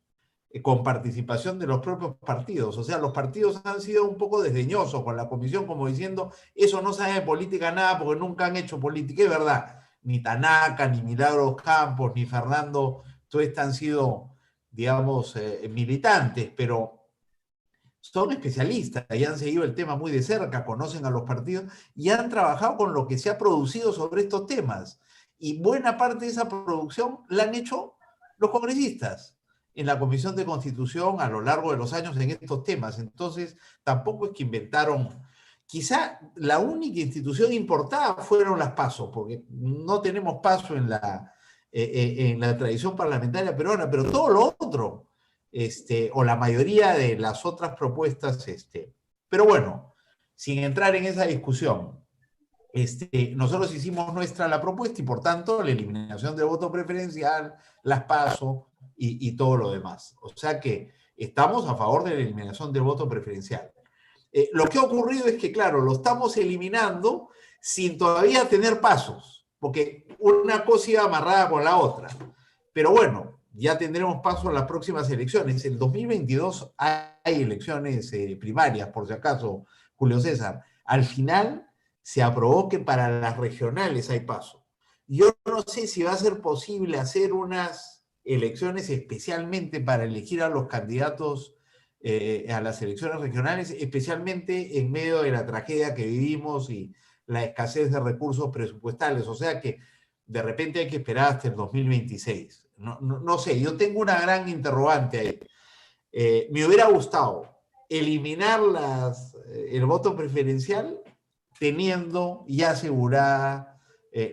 con participación de los propios partidos. O sea, los partidos han sido un poco desdeñosos con la comisión, como diciendo, eso no sabe de política nada porque nunca han hecho política. Es verdad, ni Tanaka, ni Milagros Campos, ni Fernando Tuesta han sido, digamos, militantes, pero son especialistas y han seguido el tema muy de cerca, conocen a los partidos y han trabajado con lo que se ha producido sobre estos temas. Y buena parte de esa producción la han hecho los congresistas en la Comisión de Constitución a lo largo de los años en estos temas. Entonces, tampoco es que inventaron. Quizá la única institución importada fueron las PASO, porque no tenemos PASO en la tradición parlamentaria peruana, pero todo lo otro, o la mayoría de las otras propuestas, pero bueno, sin entrar en esa discusión, nosotros hicimos nuestra la propuesta y por tanto la eliminación del voto preferencial, las PASO y todo lo demás. O sea que estamos a favor de la eliminación del voto preferencial. Lo que ha ocurrido es que, claro, lo estamos eliminando sin todavía tener pasos, porque una cosa iba amarrada con la otra. Pero bueno, ya tendremos paso en las próximas elecciones. En 2022 hay elecciones primarias, por si acaso, Julio César. Al final se aprobó que para las regionales hay paso. Yo no sé si va a ser posible hacer unas elecciones especialmente para elegir a los candidatos a las elecciones regionales, especialmente en medio de la tragedia que vivimos y la escasez de recursos presupuestales. O sea que de repente hay que esperar hasta el 2026. No sé, yo tengo una gran interrogante ahí. Me hubiera gustado eliminar el voto preferencial teniendo ya asegurada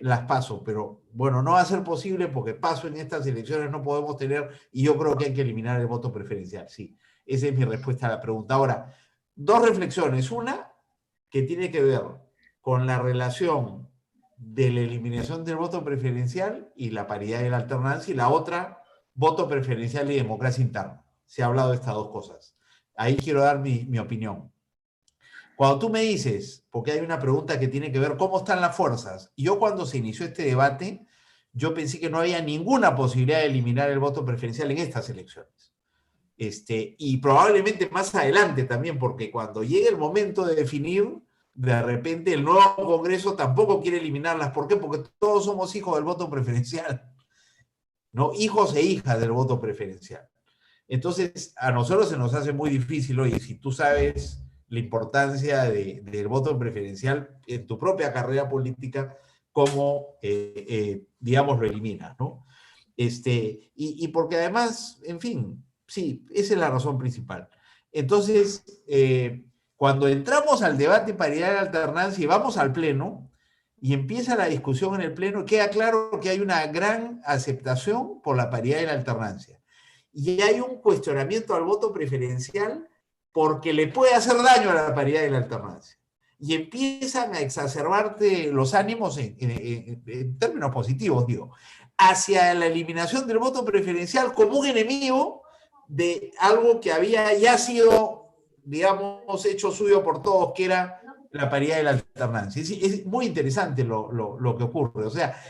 las PASO, pero bueno, no va a ser posible porque PASO en estas elecciones no podemos tener y yo creo que hay que eliminar el voto preferencial, sí. Esa es mi respuesta a la pregunta. Ahora, 2 reflexiones. Una, que tiene que ver con la relación de la eliminación del voto preferencial y la paridad y la alternancia, y la otra, voto preferencial y democracia interna. Se ha hablado de estas 2 cosas. Ahí quiero dar mi opinión. Cuando tú me dices, porque hay una pregunta que tiene que ver cómo están las fuerzas, yo cuando se inició este debate, yo pensé que no había ninguna posibilidad de eliminar el voto preferencial en estas elecciones. Y probablemente más adelante también, porque cuando llegue el momento de definir, de repente el nuevo Congreso tampoco quiere eliminarlas. ¿Por qué? Porque todos somos hijos del voto preferencial. ¿no? Hijos e hijas del voto preferencial. Entonces, a nosotros se nos hace muy difícil, oye, si tú sabes la importancia del voto preferencial en tu propia carrera política, cómo, digamos, lo eliminas, ¿no? Y porque además, en fin, sí, esa es la razón principal. Entonces, cuando entramos al debate paridad de alternancia y vamos al pleno, y empieza la discusión en el pleno, queda claro que hay una gran aceptación por la paridad y la alternancia. Y hay un cuestionamiento al voto preferencial porque le puede hacer daño a la paridad y la alternancia. Y empiezan a exacerbarte los ánimos en términos positivos, digo, hacia la eliminación del voto preferencial como un enemigo de algo que había ya sido, digamos, hecho suyo por todos, que era la paridad y la alternancia. Es muy interesante lo que ocurre. O sea,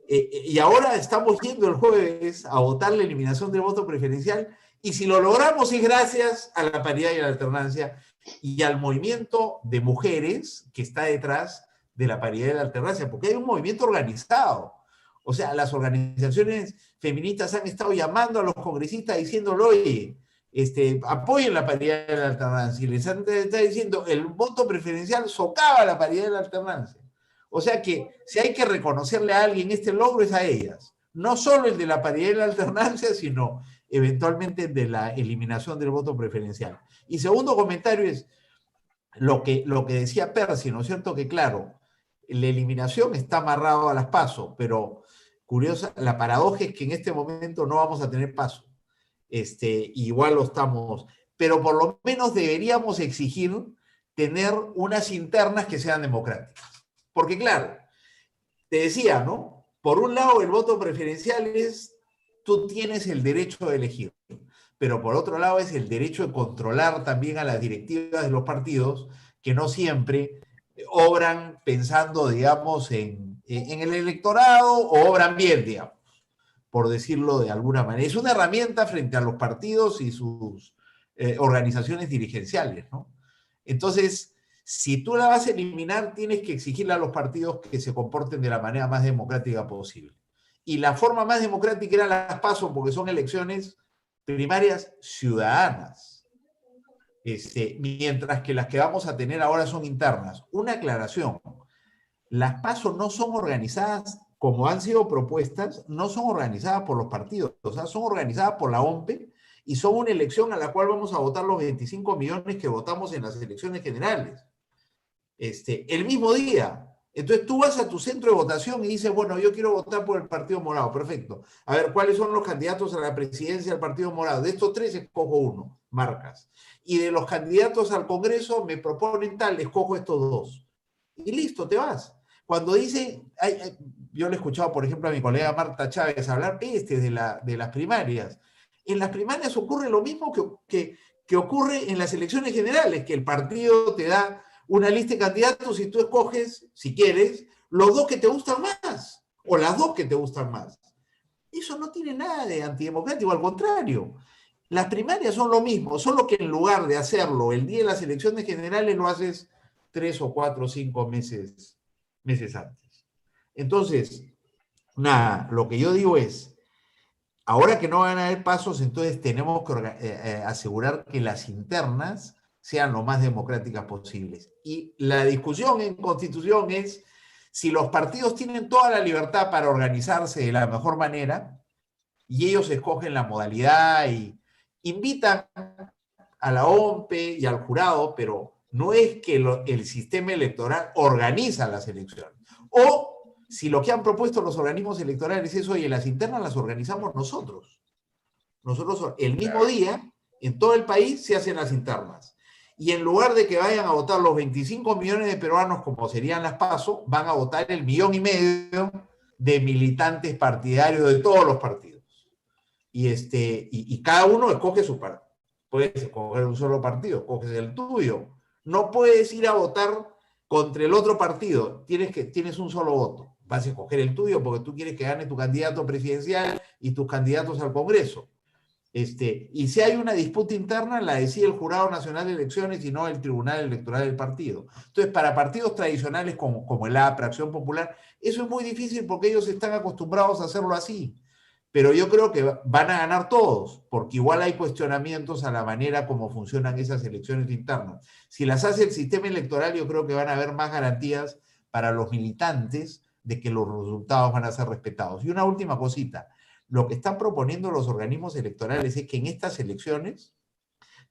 y ahora estamos yendo el jueves a votar la eliminación del voto preferencial, y si lo logramos es gracias a la paridad y la alternancia y al movimiento de mujeres que está detrás de la paridad y la alternancia, porque hay un movimiento organizado. O sea, las organizaciones feministas han estado llamando a los congresistas diciéndole, oye, apoyen la paridad y la alternancia, y les está diciendo, el voto preferencial socava la paridad y la alternancia. O sea que si hay que reconocerle a alguien este logro es a ellas. No solo el de la paridad y la alternancia, sino eventualmente de la eliminación del voto preferencial. Y segundo comentario es lo que decía Percy, ¿no es cierto? Que claro, la eliminación está amarrado a las PASO, pero curiosa, la paradoja es que en este momento no vamos a tener PASO. Igual lo estamos, pero por lo menos deberíamos exigir tener unas internas que sean democráticas. Porque claro, te decía, ¿no? Por un lado, el voto preferencial es, tú tienes el derecho de elegir, pero por otro lado es el derecho de controlar también a las directivas de los partidos, que no siempre obran pensando, digamos, en el electorado, o obran bien, digamos, por decirlo de alguna manera. Es una herramienta frente a los partidos y sus organizaciones dirigenciales, ¿no? Entonces, si tú la vas a eliminar, tienes que exigirle a los partidos que se comporten de la manera más democrática posible. Y la forma más democrática era las PASO, porque son elecciones primarias ciudadanas. Mientras que las que vamos a tener ahora son internas. Una aclaración, las PASO no son organizadas, como han sido propuestas, no son organizadas por los partidos, o sea, son organizadas por la OMPE y son una elección a la cual vamos a votar los 25 millones que votamos en las elecciones generales. El mismo día. Entonces tú vas a tu centro de votación y dices, bueno, yo quiero votar por el Partido Morado, perfecto. A ver, ¿cuáles son los candidatos a la presidencia del Partido Morado? De estos tres escojo uno, marcas. Y de los candidatos al Congreso me proponen tal, escojo estos dos. Y listo, te vas. Cuando dicen, yo le he escuchado, por ejemplo, a mi colega Marta Chávez hablar de las primarias. En las primarias ocurre lo mismo que ocurre en las elecciones generales, que el partido te da una lista de candidatos y tú escoges, si quieres, los dos que te gustan más, o las dos que te gustan más. Eso no tiene nada de antidemocrático, al contrario. Las primarias son lo mismo, solo que en lugar de hacerlo el día de las elecciones generales, lo haces 3 o 4 o 5 meses antes. Entonces, nada, lo que yo digo es, ahora que no van a haber pasos, entonces tenemos que asegurar que las internas sean lo más democráticas posibles. Y la discusión en Constitución es si los partidos tienen toda la libertad para organizarse de la mejor manera y ellos escogen la modalidad y invitan a la OMPE y al jurado, pero no es que el sistema electoral organiza las elecciones. O si lo que han propuesto los organismos electorales es, oye, las internas las organizamos nosotros. Nosotros el mismo día, en todo el país, se hacen las internas. Y en lugar de que vayan a votar los 25 millones de peruanos, como serían las PASO, van a votar 1,5 millones de militantes partidarios de todos los partidos. Y cada uno escoge su partido. Puedes escoger un solo partido, escoges el tuyo. No puedes ir a votar contra el otro partido. Tienes un solo voto. Vas a escoger el tuyo porque tú quieres que gane tu candidato presidencial y tus candidatos al Congreso. Y si hay una disputa interna, la decide el Jurado Nacional de Elecciones y no el Tribunal Electoral del partido. Entonces, para partidos tradicionales como el APRA, Acción Popular, eso es muy difícil porque ellos están acostumbrados a hacerlo así. pero yo creo que van a ganar todos, porque igual hay cuestionamientos a la manera como funcionan esas elecciones internas. Si las hace el sistema electoral, yo creo que van a haber más garantías para los militantes de que los resultados van a ser respetados. Y una última cosita, lo que están proponiendo los organismos electorales es que en estas elecciones,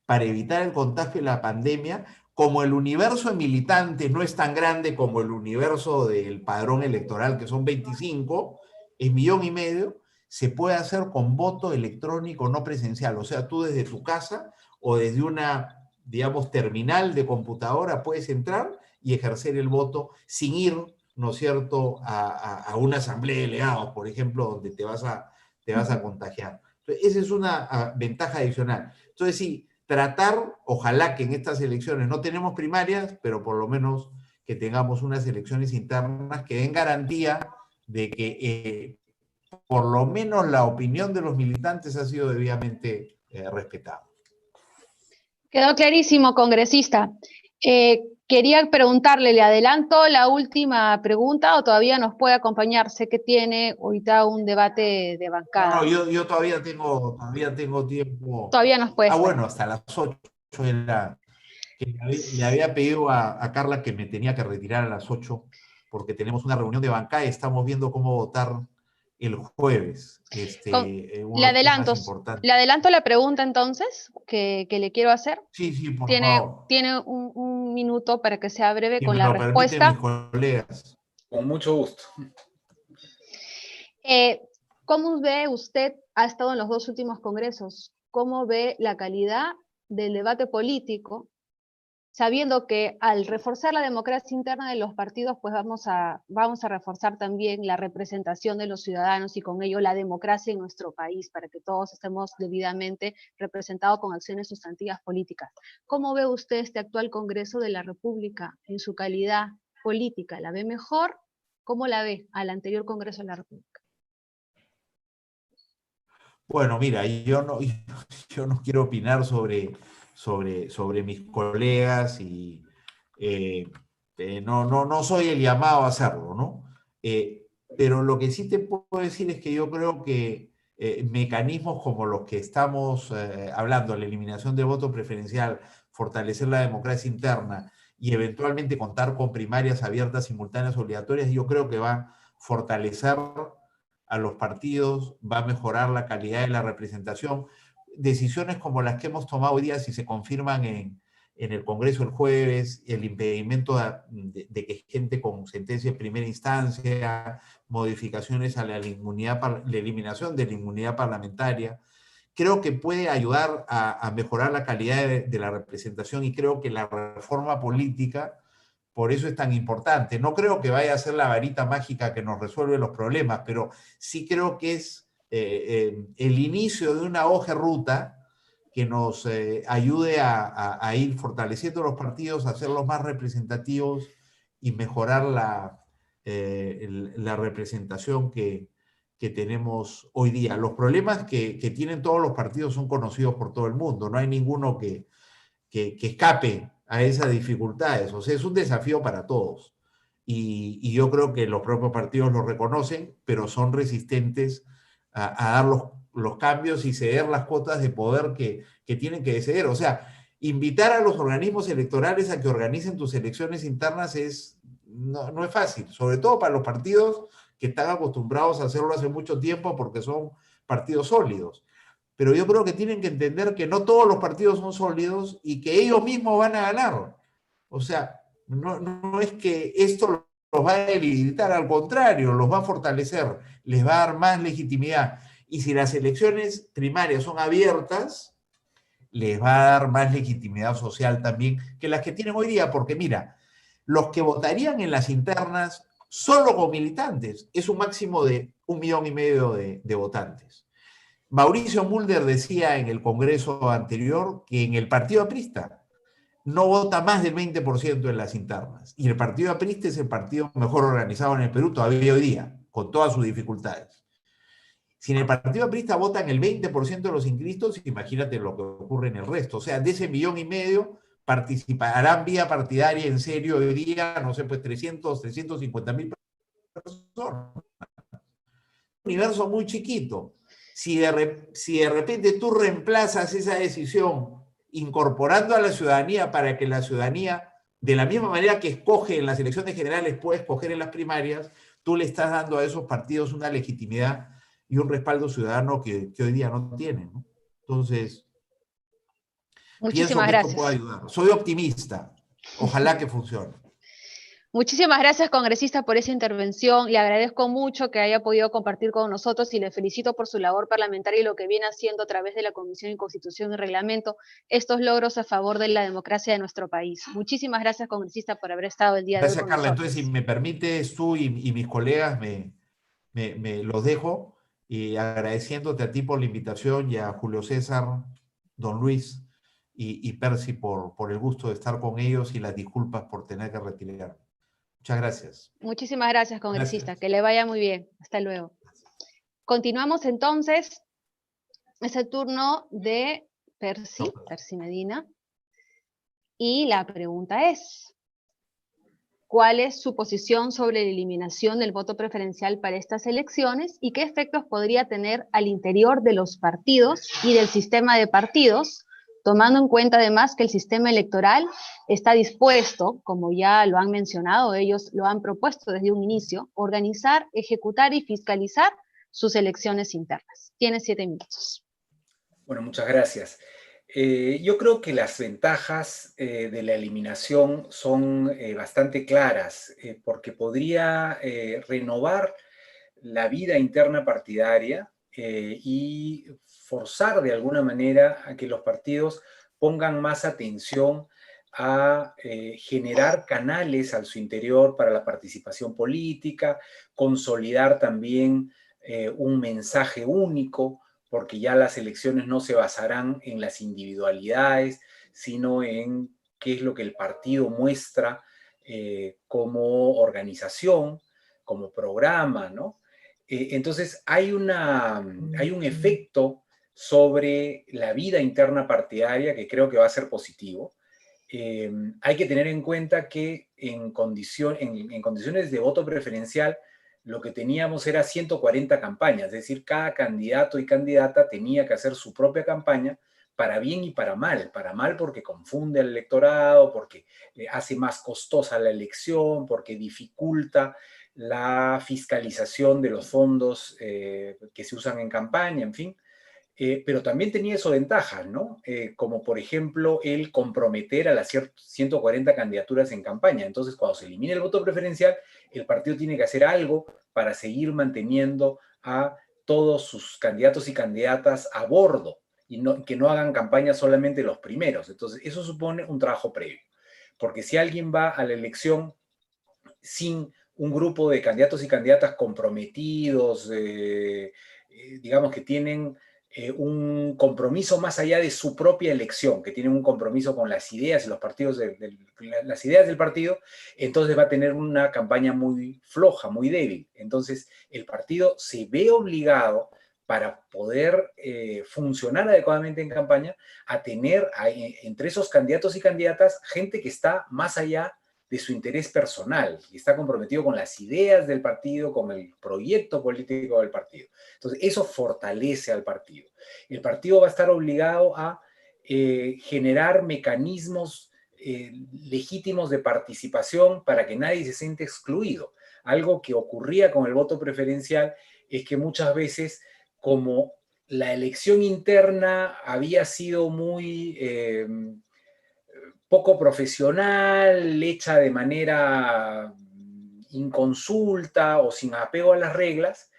para evitar el contagio de la pandemia, como el universo de militantes no es tan grande como el universo del padrón electoral, que son 25, es 1,5 millones, se puede hacer con voto electrónico no presencial. O sea, tú desde tu casa o desde una, digamos, terminal de computadora puedes entrar y ejercer el voto sin ir, ¿no es cierto?, a una asamblea de delegados, por ejemplo, donde te vas a contagiar. Entonces, esa es una ventaja adicional. Entonces, sí, tratar, ojalá que en estas elecciones no tenemos primarias, pero por lo menos que tengamos unas elecciones internas que den garantía de que por lo menos la opinión de los militantes ha sido debidamente respetada. Quedó clarísimo, congresista. Quería preguntarle, ¿le adelanto la última pregunta o todavía nos puede acompañar? Sé que tiene ahorita un debate de bancada. No, yo todavía tengo tiempo. Todavía nos puede esperar. Bueno, hasta las 8 era que le había pedido a Carla que me tenía que retirar a las 8 porque tenemos una reunión de bancada y estamos viendo cómo votar el jueves. Le adelanto la pregunta entonces que le quiero hacer. Sí, por favor. Tiene un minuto para que sea breve Si con me la lo respuesta. Mis colegas. Con mucho gusto. ¿Cómo ve usted, ha estado en los 2 últimos congresos, cómo ve la calidad del debate político, sabiendo que al reforzar la democracia interna de los partidos, pues vamos a reforzar también la representación de los ciudadanos y con ello la democracia en nuestro país, para que todos estemos debidamente representados con acciones sustantivas políticas? ¿Cómo ve usted este actual Congreso de la República en su calidad política? ¿La ve mejor? ¿Cómo la ve al anterior Congreso de la República? Bueno, mira, yo no quiero opinar sobre mis colegas y no soy el llamado a hacerlo, ¿no? Pero lo que sí te puedo decir es que yo creo que mecanismos como los que estamos hablando, la eliminación de voto preferencial, fortalecer la democracia interna y eventualmente contar con primarias abiertas, simultáneas, obligatorias, yo creo que va a fortalecer a los partidos, va a mejorar la calidad de la representación. Decisiones como las que hemos tomado hoy día, si se confirman en el Congreso el jueves, el impedimento de que gente con sentencia de primera instancia, modificaciones a la eliminación de la inmunidad parlamentaria, creo que puede ayudar a mejorar la calidad de la representación, y creo que la reforma política por eso es tan importante. No creo que vaya a ser la varita mágica que nos resuelve los problemas, pero sí creo que es el inicio de una hoja de ruta que nos ayude a ir fortaleciendo los partidos, a hacerlos más representativos y mejorar la representación que tenemos hoy día. Los problemas que tienen todos los partidos son conocidos por todo el mundo. No hay ninguno que escape a esas dificultades. O sea, es un desafío para todos. Y yo creo que los propios partidos lo reconocen, pero son resistentes a dar los cambios y ceder las cuotas de poder que tienen que ceder. O sea, invitar a los organismos electorales a que organicen tus elecciones internas no es fácil, sobre todo para los partidos que están acostumbrados a hacerlo hace mucho tiempo porque son partidos sólidos. Pero yo creo que tienen que entender que no todos los partidos son sólidos y que ellos mismos van a ganar. O sea, no es que esto los va a debilitar, al contrario, los va a fortalecer, les va a dar más legitimidad. Y si las elecciones primarias son abiertas, les va a dar más legitimidad social también que las que tienen hoy día, porque mira, los que votarían en las internas solo con militantes es un máximo de 1,5 millones de votantes. Mauricio Mulder decía en el Congreso anterior que en el partido aprista no vota más del 20% en las internas. Y el partido aprista es el partido mejor organizado en el Perú todavía hoy día, con todas sus dificultades. Si en el partido aprista votan el 20% de los inscritos, imagínate lo que ocurre en el resto. O sea, de ese 1,5 millones participarán vía partidaria en serio hoy día, no sé, pues 350,000 personas. Un universo muy chiquito. Si de repente tú reemplazas esa decisión incorporando a la ciudadanía para que la ciudadanía, de la misma manera que escoge en las elecciones generales, puede escoger en las primarias, tú le estás dando a esos partidos una legitimidad y un respaldo ciudadano que hoy día no tienen, ¿no? Entonces, pienso Muchísimas que esto puede gracias. ayudar. Soy optimista. Ojalá que funcione. Muchísimas gracias, congresista, por esa intervención. Le agradezco mucho que haya podido compartir con nosotros y le felicito por su labor parlamentaria y lo que viene haciendo a través de la Comisión de Constitución y Reglamento, estos logros a favor de la democracia de nuestro país. Muchísimas gracias, congresista, por haber estado el día de hoy Gracias, con Carla. nosotros. Entonces, si me permites, tú y mis colegas me los dejo, y agradeciéndote a ti por la invitación y a Julio César, don Luis y Percy por el gusto de estar con ellos y las disculpas por tener que retirarme. Muchas gracias. Muchísimas gracias, congresista. Gracias. Que le vaya muy bien. Hasta luego. Continuamos entonces. Es el turno de Percy Medina. Y la pregunta es, ¿cuál es su posición sobre la eliminación del voto preferencial para estas elecciones y qué efectos podría tener al interior de los partidos y del sistema de partidos, tomando en cuenta además que el sistema electoral está dispuesto, como ya lo han mencionado, ellos lo han propuesto desde un inicio, organizar, ejecutar y fiscalizar sus elecciones internas? Tiene 7 minutos. Bueno, muchas gracias. Yo creo que las ventajas de la eliminación son bastante claras, porque podría renovar la vida interna partidaria y forzar de alguna manera a que los partidos pongan más atención a generar canales a su interior para la participación política, consolidar también un mensaje único, porque ya las elecciones no se basarán en las individualidades, sino en qué es lo que el partido muestra como organización, como programa, ¿no? Entonces hay un efecto sobre la vida interna partidaria que creo que va a ser positivo. Hay que tener en cuenta que en condiciones de voto preferencial, lo que teníamos era 140 campañas, es decir, cada candidato y candidata tenía que hacer su propia campaña para bien y para mal porque confunde al electorado, porque hace más costosa la elección, porque dificulta la fiscalización de los fondos que se usan en campaña, en fin. Pero también tenía eso ventajas, ¿no? Como por ejemplo el comprometer a las 140 candidaturas en campaña. Entonces, cuando se elimina el voto preferencial, el partido tiene que hacer algo para seguir manteniendo a todos sus candidatos y candidatas a bordo y que no hagan campaña solamente los primeros. Entonces, eso supone un trabajo previo. Porque si alguien va a la elección sin un grupo de candidatos y candidatas comprometidos, digamos que tienen un compromiso más allá de su propia elección, que tienen un compromiso con las ideas y los partidos, las ideas del partido, entonces va a tener una campaña muy floja, muy débil. Entonces el partido se ve obligado, para poder funcionar adecuadamente en campaña, a tener entre esos candidatos y candidatas gente que está más allá de su interés personal, que está comprometido con las ideas del partido, con el proyecto político del partido. Entonces, eso fortalece al partido. El partido va a estar obligado a generar mecanismos legítimos de participación para que nadie se siente excluido. Algo que ocurría con el voto preferencial es que muchas veces, como la elección interna había sido muy poco profesional, hecha de manera inconsulta o sin apego a las reglas,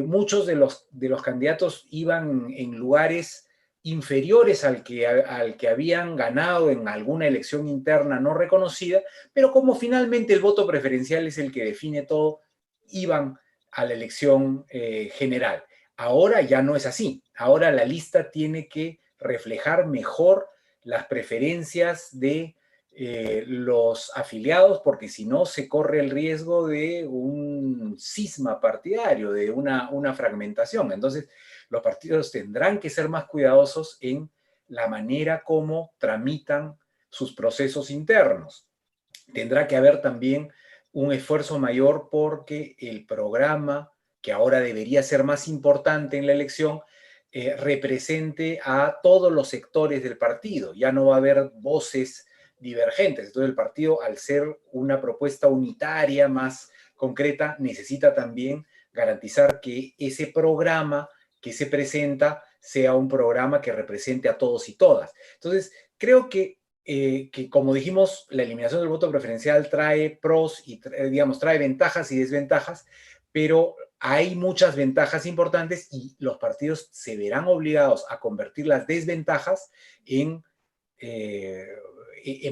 muchos de los candidatos iban en lugares inferiores al que habían ganado en alguna elección interna no reconocida, pero como finalmente el voto preferencial es el que define todo, iban a la elección general. Ahora ya no es así. Ahora la lista tiene que reflejar mejor las preferencias de los afiliados, porque si no se corre el riesgo de un cisma partidario, de una fragmentación. Entonces, los partidos tendrán que ser más cuidadosos en la manera como tramitan sus procesos internos. Tendrá que haber también un esfuerzo mayor porque el programa que ahora debería ser más importante en la elección, represente a todos los sectores del partido. Ya no va a haber voces divergentes. Entonces el partido, al ser una propuesta unitaria más concreta, necesita también garantizar que ese programa que se presenta sea un programa que represente a todos y todas. Entonces, creo que como dijimos, la eliminación del voto preferencial trae pros y, digamos, trae ventajas y desventajas, pero hay muchas ventajas importantes y los partidos se verán obligados a convertir las desventajas en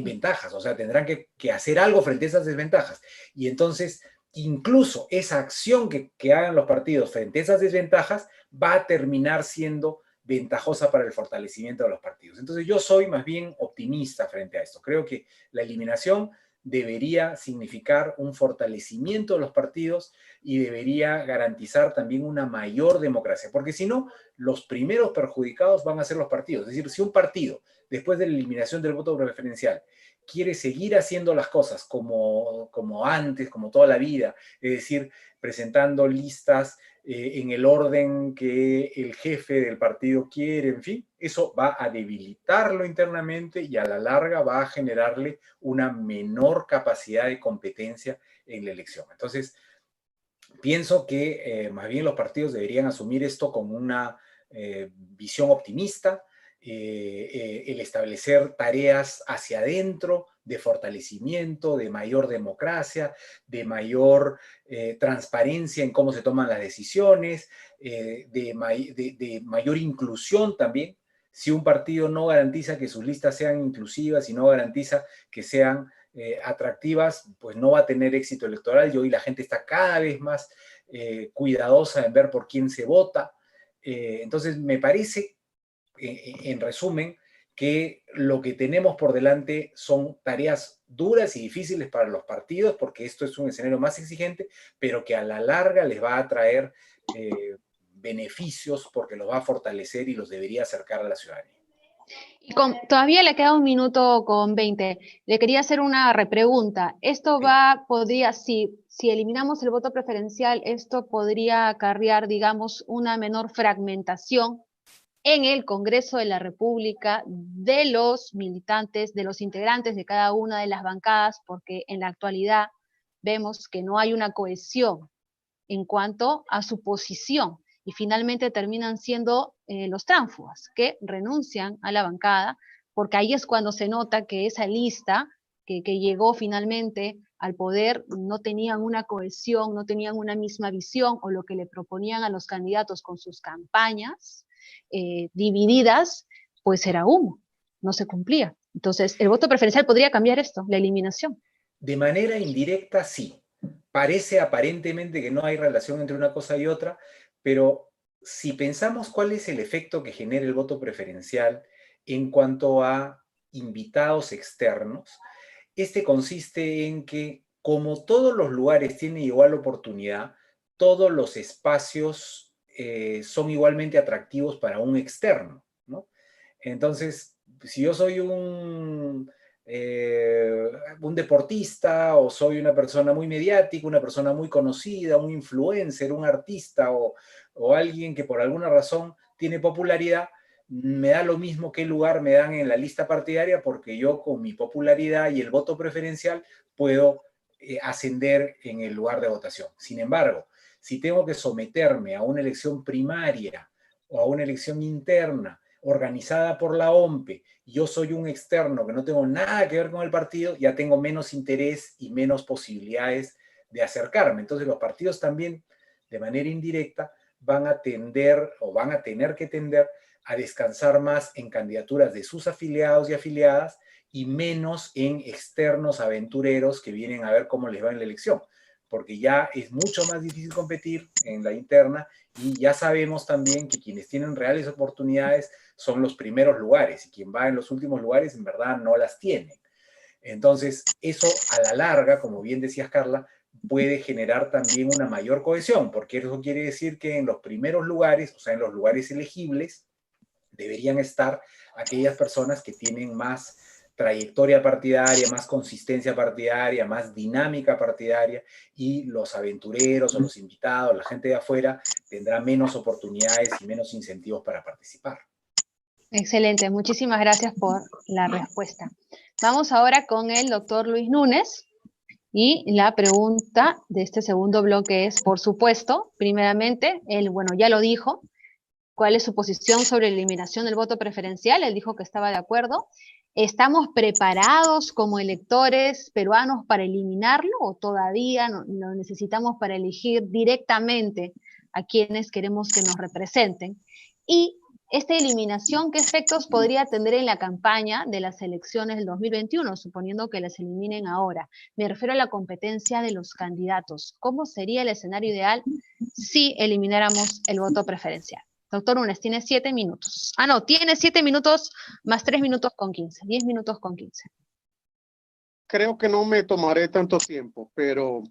ventajas, o sea, tendrán que hacer algo frente a esas desventajas. Y entonces, incluso esa acción que hagan los partidos frente a esas desventajas va a terminar siendo ventajosa para el fortalecimiento de los partidos. Entonces yo soy más bien optimista frente a esto. Creo que la eliminación debería significar un fortalecimiento de los partidos y debería garantizar también una mayor democracia, porque si no, los primeros perjudicados van a ser los partidos. Es decir, si un partido, después de la eliminación del voto preferencial, quiere seguir haciendo las cosas como antes, como toda la vida, es decir, presentando listas en el orden que el jefe del partido quiere, en fin, eso va a debilitarlo internamente y a la larga va a generarle una menor capacidad de competencia en la elección. Entonces, pienso que más bien los partidos deberían asumir esto como una visión optimista, el establecer tareas hacia adentro de fortalecimiento, de mayor democracia, de mayor transparencia en cómo se toman las decisiones, de mayor inclusión también. Si un partido no garantiza que sus listas sean inclusivas y no garantiza que sean atractivas, pues no va a tener éxito electoral. Y hoy la gente está cada vez más cuidadosa en ver por quién se vota. Entonces, me parece, en resumen, que lo que tenemos por delante son tareas duras y difíciles para los partidos, porque esto es un escenario más exigente, pero que a la larga les va a traer beneficios porque los va a fortalecer y los debería acercar a la ciudadanía. Y todavía le queda 1 minuto con 20. Le quería hacer una repregunta. Esto podría, si eliminamos el voto preferencial, esto podría acarrear, digamos, una menor fragmentación en el Congreso de la República de los militantes, de los integrantes de cada una de las bancadas, porque en la actualidad vemos que no hay una cohesión en cuanto a su posición, y finalmente terminan siendo los tránsfugas que renuncian a la bancada, porque ahí es cuando se nota que esa lista que llegó finalmente al poder no tenían una cohesión, no tenían una misma visión, o lo que le proponían a los candidatos con sus campañas divididas, pues era humo, no se cumplía. Entonces, el voto preferencial podría cambiar esto, la eliminación. De manera indirecta, sí. Parece aparentemente que no hay relación entre una cosa y otra, pero si pensamos cuál es el efecto que genera el voto preferencial en cuanto a invitados externos, este consiste en que, como todos los lugares tienen igual oportunidad, todos los espacios son igualmente atractivos para un externo, ¿no? Entonces, si yo soy un deportista, o soy una persona muy mediática, una persona muy conocida, un influencer, un artista, o alguien que por alguna razón tiene popularidad, me da lo mismo qué lugar me dan en la lista partidaria, porque yo con mi popularidad y el voto preferencial puedo ascender en el lugar de votación. Sin embargo, si tengo que someterme a una elección primaria o a una elección interna organizada por la OMPE, y yo soy un externo que no tengo nada que ver con el partido, ya tengo menos interés y menos posibilidades de acercarme. Entonces los partidos también, de manera indirecta, van a tender o van a tener que tender a descansar más en candidaturas de sus afiliados y afiliadas y menos en externos aventureros que vienen a ver cómo les va en la elección, porque ya es mucho más difícil competir en la interna, y ya sabemos también que quienes tienen reales oportunidades son los primeros lugares, y quien va en los últimos lugares en verdad no las tiene. Entonces, eso a la larga, como bien decías, Carla, puede generar también una mayor cohesión, porque eso quiere decir que en los primeros lugares, o sea, en los lugares elegibles, deberían estar aquellas personas que tienen más trayectoria partidaria, más consistencia partidaria, más dinámica partidaria, y los aventureros o los invitados, la gente de afuera, tendrá menos oportunidades y menos incentivos para participar. Excelente, muchísimas gracias por la respuesta. Vamos ahora con el doctor Luis Núñez, y la pregunta de este segundo bloque es, por supuesto, primeramente, él, bueno, ya lo dijo, ¿cuál es su posición sobre la eliminación del voto preferencial? Él dijo que estaba de acuerdo. ¿Estamos preparados como electores peruanos para eliminarlo o todavía lo necesitamos para elegir directamente a quienes queremos que nos representen? Y esta eliminación, ¿qué efectos podría tener en la campaña de las elecciones del 2021, suponiendo que las eliminen ahora? Me refiero a la competencia de los candidatos. ¿Cómo sería el escenario ideal si elimináramos el voto preferencial? Doctor Núñez, tiene 7 minutos. Ah, no, tiene 7 minutos más 3 minutos con 15. 10 minutos con 15. Creo que no me tomaré tanto tiempo, pero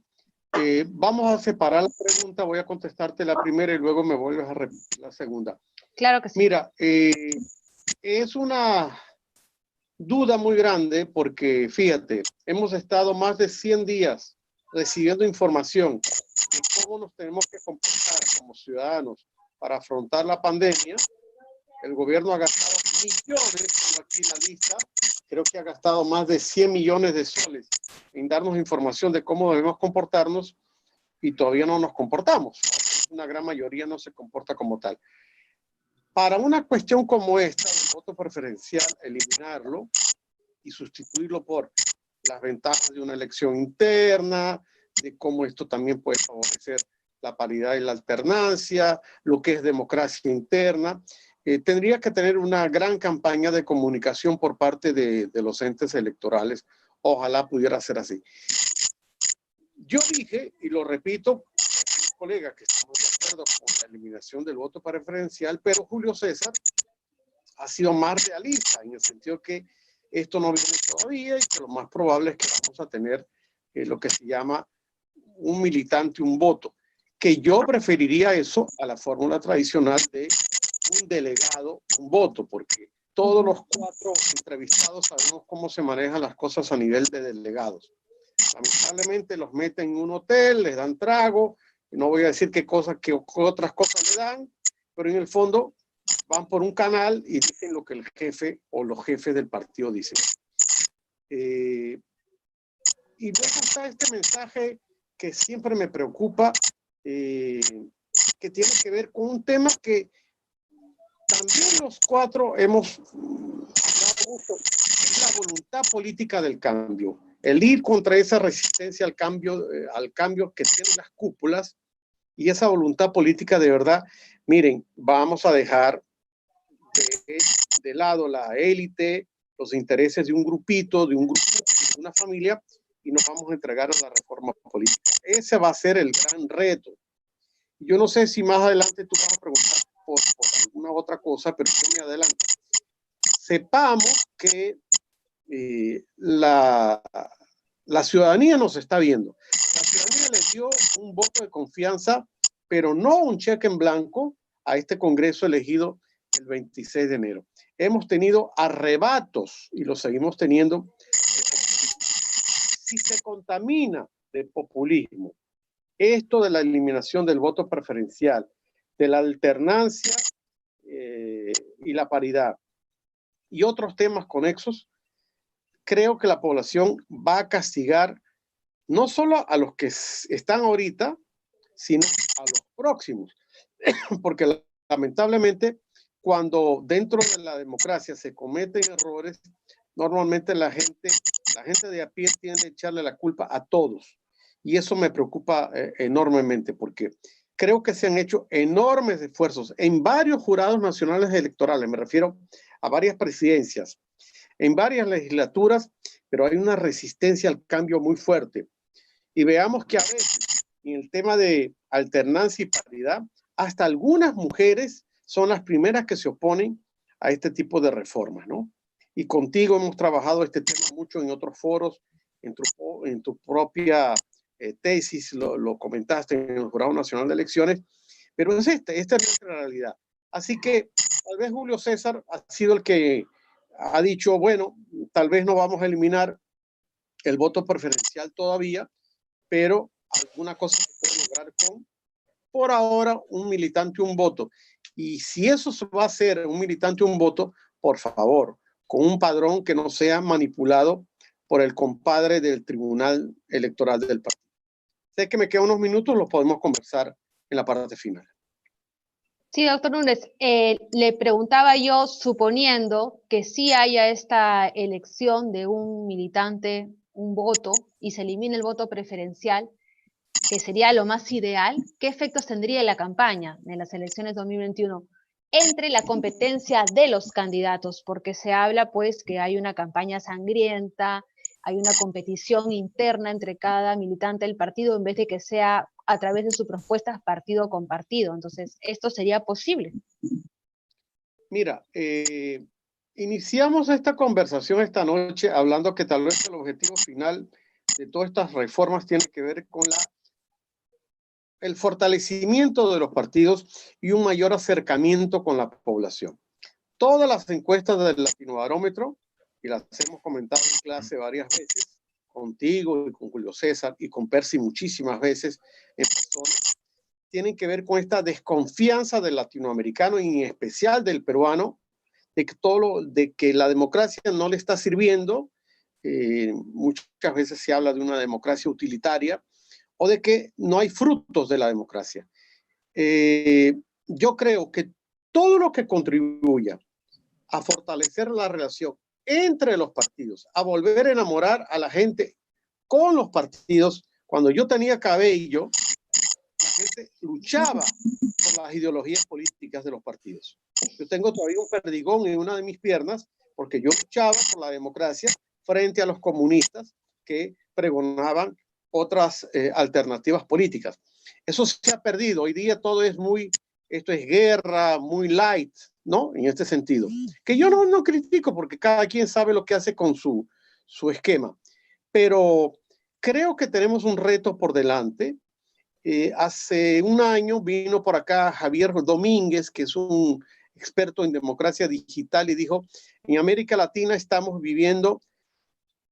vamos a separar la pregunta. Voy a contestarte la primera y luego me vuelves a repetir la segunda. Claro que sí. Mira, es una duda muy grande porque, fíjate, hemos estado más de 100 días recibiendo información de cómo nos tenemos que comportar como ciudadanos para afrontar la pandemia. El gobierno ha gastado millones, tengo aquí la lista, creo que ha gastado más de 100 millones de soles en darnos información de cómo debemos comportarnos y todavía no nos comportamos. Una gran mayoría no se comporta como tal. Para una cuestión como esta, el voto preferencial, eliminarlo y sustituirlo por las ventajas de una elección interna, de cómo esto también puede favorecer la paridad y la alternancia, lo que es democracia interna, tendría que tener una gran campaña de comunicación por parte de los entes electorales. Ojalá pudiera ser así. Yo dije, y lo repito, colega, que estamos de acuerdo con la eliminación del voto preferencial, pero Julio César ha sido más realista en el sentido que esto no viene todavía y que lo más probable es que vamos a tener lo que se llama un militante, un voto, que yo preferiría eso a la fórmula tradicional de un delegado, un voto, porque todos los 4 entrevistados sabemos cómo se manejan las cosas a nivel de delegados. Lamentablemente los meten en un hotel, les dan trago, no voy a decir qué otras cosas le dan, pero en el fondo van por un canal y dicen lo que el jefe o los jefes del partido dicen. Y luego está este mensaje que siempre me preocupa, que tiene que ver con un tema que también los 4 hemos hablado mucho, es la voluntad política del cambio. El ir contra esa resistencia al cambio que tienen las cúpulas y esa voluntad política de verdad. Miren, vamos a dejar de lado la élite, los intereses de un grupito, de una familia, y nos vamos a entregar a la reforma política. Ese va a ser el gran reto. Yo no sé si más adelante tú vas a preguntar por alguna otra cosa, pero yo me adelanto. Sepamos que la ciudadanía nos está viendo. La ciudadanía les dio un voto de confianza, pero no un cheque en blanco a este Congreso elegido el 26 de enero. Hemos tenido arrebatos y lo seguimos teniendo. Si se contamina de populismo esto de la eliminación del voto preferencial, de la alternancia y la paridad y otros temas conexos, creo que la población va a castigar no solo a los que están ahorita, sino a los próximos. Porque lamentablemente, cuando dentro de la democracia se cometen errores, normalmente la gente de a pie tiende a echarle la culpa a todos. Y eso me preocupa enormemente, porque creo que se han hecho enormes esfuerzos en varios jurados nacionales electorales, me refiero a varias presidencias, en varias legislaturas, pero hay una resistencia al cambio muy fuerte. Y veamos que a veces, en el tema de alternancia y paridad, hasta algunas mujeres son las primeras que se oponen a este tipo de reformas, ¿no? Y contigo hemos trabajado este tema mucho en otros foros, en tu propia tesis, lo comentaste en el Jurado Nacional de Elecciones, pero esta es nuestra realidad. Así que tal vez Julio César ha sido el que ha dicho, bueno, tal vez no vamos a eliminar el voto preferencial todavía, pero alguna cosa se puede lograr con, por ahora, un militante, un voto. Y si eso se va a hacer, un militante, un voto, por favor, con un padrón que no sea manipulado por el compadre del Tribunal Electoral del partido. Sé que me quedan unos minutos, los podemos conversar en la parte final. Sí, doctor Núñez, le preguntaba yo, suponiendo que sí haya esta elección de un militante, un voto, y se elimine el voto preferencial, que sería lo más ideal, ¿qué efectos tendría en la campaña en las elecciones 2021 entre la competencia de los candidatos? Porque se habla pues que hay una campaña sangrienta, hay una competición interna entre cada militante del partido en vez de que sea a través de sus propuestas partido con partido. Entonces, ¿esto sería posible? Mira, iniciamos esta conversación esta noche hablando que tal vez el objetivo final de todas estas reformas tiene que ver con el fortalecimiento de los partidos y un mayor acercamiento con la población. Todas las encuestas del Latinobarómetro, y las hemos comentado en clase varias veces, contigo y con Julio César y con Percy muchísimas veces en persona, tienen que ver con esta desconfianza del latinoamericano y en especial del peruano, de que la democracia no le está sirviendo. Muchas veces se habla de una democracia utilitaria o de que no hay frutos de la democracia. Yo creo que todo lo que contribuya a fortalecer la relación entre los partidos, a volver a enamorar a la gente con los partidos. Cuando yo tenía cabello, la gente luchaba por las ideologías políticas de los partidos. Yo tengo todavía un perdigón en una de mis piernas porque yo luchaba por la democracia frente a los comunistas que pregonaban otras alternativas políticas. Eso se ha perdido. Hoy día todo es esto es guerra, muy light, ¿no? En este sentido. Que yo no critico porque cada quien sabe lo que hace con su esquema. Pero creo que tenemos un reto por delante. Hace un año vino por acá Javier Domínguez, que es un experto en democracia digital, y dijo, en América Latina estamos viviendo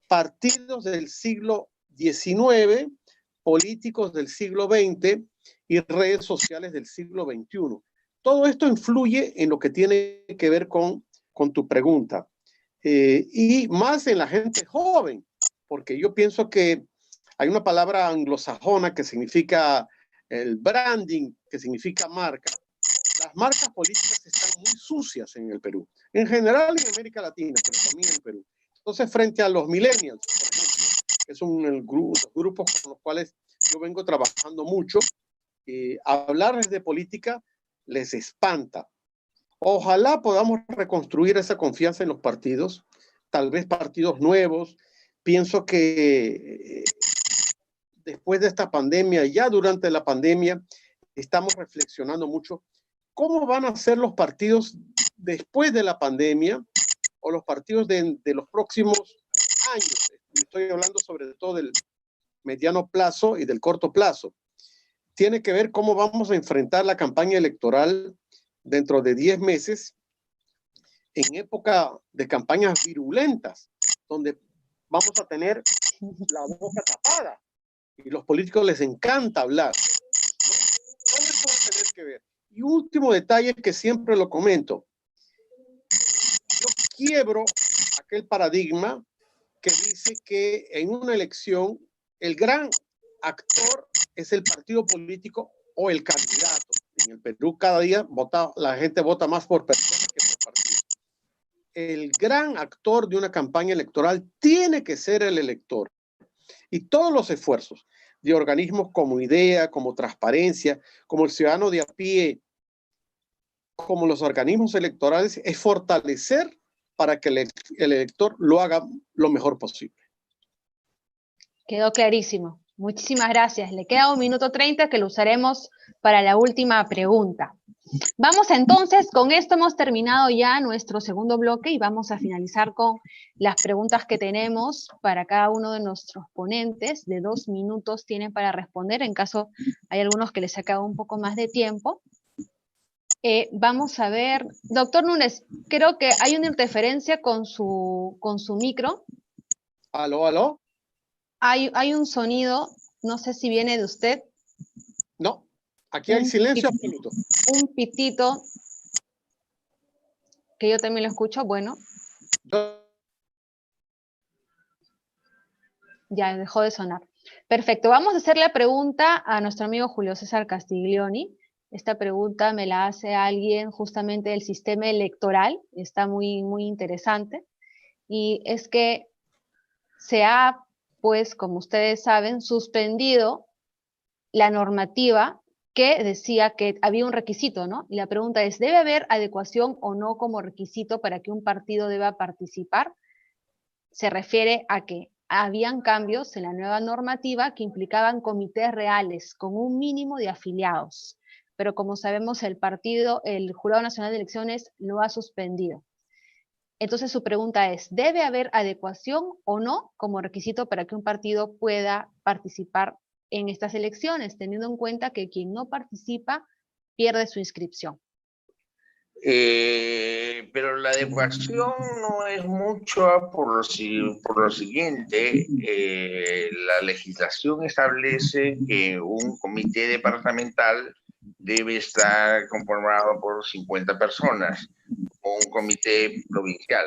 partidos del siglo XIX, políticos del siglo XX y redes sociales del siglo XXI. Todo esto influye en lo que tiene que ver con tu pregunta. Y más en la gente joven, porque yo pienso que hay una palabra anglosajona que significa el branding, que significa marca. Las marcas políticas están muy sucias en el Perú, en general en América Latina, pero también en el Perú. Entonces, frente a los millennials, por ejemplo, que son los grupos con los cuales yo vengo trabajando mucho, hablarles de política les espanta. Ojalá podamos reconstruir esa confianza en los partidos, tal vez partidos nuevos. Pienso que después de esta pandemia, ya durante la pandemia, estamos reflexionando mucho cómo van a ser los partidos después de la pandemia o los partidos de los próximos años. Estoy hablando sobre todo del mediano plazo y del corto plazo. Tiene que ver cómo vamos a enfrentar la campaña electoral dentro de 10 meses, en época de campañas virulentas, donde vamos a tener la boca tapada y los políticos les encanta hablar. Todo eso va a tener que ver. Y último detalle que siempre lo comento. Yo quiebro aquel paradigma que dice que en una elección el gran actor es el partido político o el candidato. En el Perú cada día la gente vota más por personas que por partidos. El gran actor de una campaña electoral tiene que ser el elector. Y todos los esfuerzos de organismos como IDEA, como Transparencia, como el ciudadano de a pie, como los organismos electorales, es fortalecer para que el elector lo haga lo mejor posible. Quedó clarísimo. Muchísimas gracias. Le queda 1 minuto 30 que lo usaremos para la última pregunta. Vamos entonces, con esto hemos terminado ya nuestro segundo bloque y vamos a finalizar con las preguntas que tenemos para cada uno de nuestros ponentes. De 2 minutos tienen para responder, en caso hay algunos que les saca un poco más de tiempo. Vamos a ver. Doctor Núñez, creo que hay una interferencia con su micro. ¿Aló, aló? Hay un sonido, no sé si viene de usted. No, aquí hay silencio absoluto. Un pitito, que yo también lo escucho, bueno. Ya dejó de sonar. Perfecto, vamos a hacer la pregunta a nuestro amigo Julio César Castiglioni. Esta pregunta me la hace alguien justamente del sistema electoral, está muy, muy interesante. Y es que se ha, pues, como ustedes saben, suspendido la normativa que decía que había un requisito, ¿no? Y la pregunta es, ¿debe haber adecuación o no como requisito para que un partido deba participar? Se refiere a que habían cambios en la nueva normativa que implicaban comités reales con un mínimo de afiliados. Pero como sabemos, el Jurado Nacional de Elecciones lo ha suspendido. Entonces su pregunta es, ¿debe haber adecuación o no como requisito para que un partido pueda participar en estas elecciones, teniendo en cuenta que quien no participa pierde su inscripción? Pero la adecuación no es mucho por lo siguiente. La legislación establece que un comité departamental debe estar conformado por 50 personas, o un comité provincial.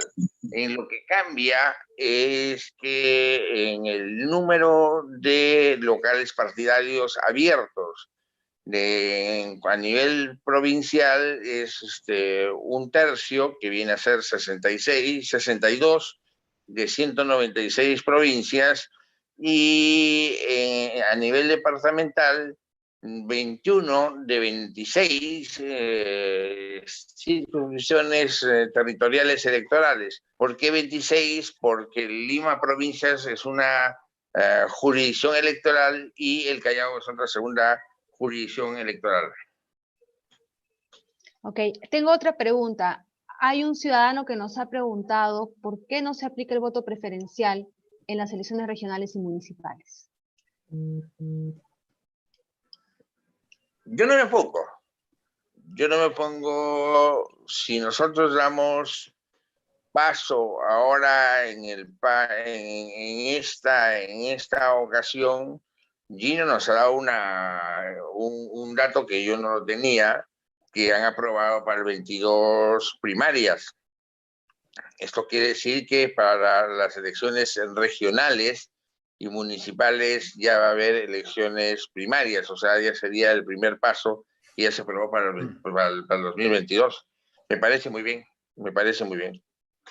En lo que cambia es que en el número de locales partidarios abiertos a nivel provincial es un tercio, que viene a ser 62 de 196 provincias, y a nivel departamental 21 de 26 circunscripciones territoriales electorales. ¿Por qué 26? Porque Lima Provincias es una jurisdicción electoral y el Callao es otra segunda jurisdicción electoral. Ok, tengo otra pregunta. Hay un ciudadano que nos ha preguntado por qué no se aplica el voto preferencial en las elecciones regionales y municipales. Yo no me pongo, si nosotros damos paso ahora en esta ocasión, Gino nos ha dado un dato que yo no lo tenía, que han aprobado para el 22 primarias. Esto quiere decir que para las elecciones regionales y municipales ya va a haber elecciones primarias, o sea, ya sería el primer paso y ya se aprobó para el 2022. Me parece muy bien, me parece muy bien.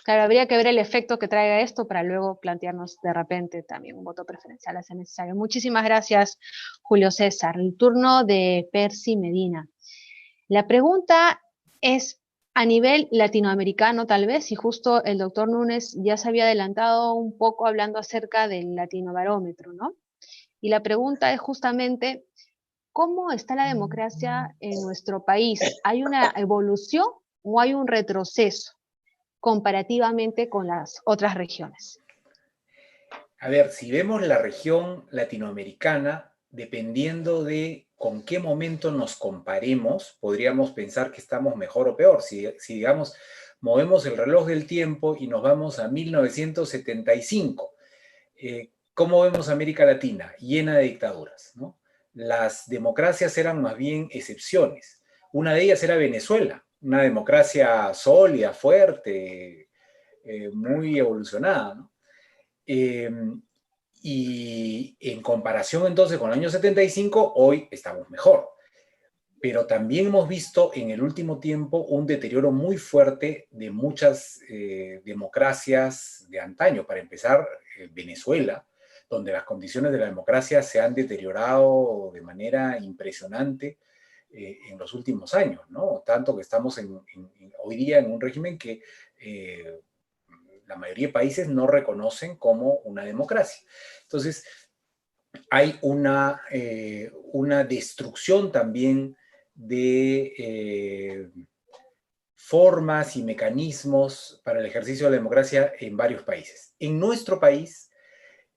Claro, habría que ver el efecto que traiga esto para luego plantearnos de repente también un voto preferencial a ser necesario. Muchísimas gracias, Julio César. El turno de Percy Medina. La pregunta es a nivel latinoamericano tal vez, y justo el doctor Núñez ya se había adelantado un poco hablando acerca del latinobarómetro, ¿no? Y la pregunta es justamente, ¿cómo está la democracia en nuestro país? ¿Hay una evolución o hay un retroceso comparativamente con las otras regiones? A ver, si vemos la región latinoamericana, dependiendo de con qué momento nos comparemos, podríamos pensar que estamos mejor o peor. Si digamos, movemos el reloj del tiempo y nos vamos a 1975, ¿cómo vemos América Latina? Llena de dictaduras, ¿no? Las democracias eran más bien excepciones. Una de ellas era Venezuela, una democracia sólida, fuerte, muy evolucionada, ¿no? Y en comparación entonces con el año 75, hoy estamos mejor. Pero también hemos visto en el último tiempo un deterioro muy fuerte de muchas democracias de antaño. Para empezar, Venezuela, donde las condiciones de la democracia se han deteriorado de manera impresionante en los últimos años, ¿no? Tanto que estamos hoy día en un régimen que la mayoría de países no reconocen como una democracia. Entonces, hay una destrucción también de formas y mecanismos para el ejercicio de la democracia en varios países. En nuestro país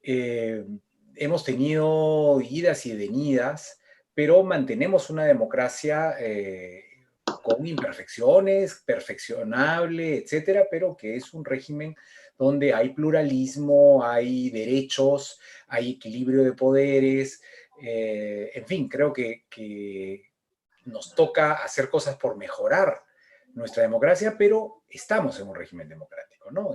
hemos tenido idas y venidas, pero mantenemos una democracia con imperfecciones, perfeccionable, etcétera, pero que es un régimen donde hay pluralismo, hay derechos, hay equilibrio de poderes, en fin, creo que nos toca hacer cosas por mejorar nuestra democracia, pero estamos en un régimen democrático, ¿no?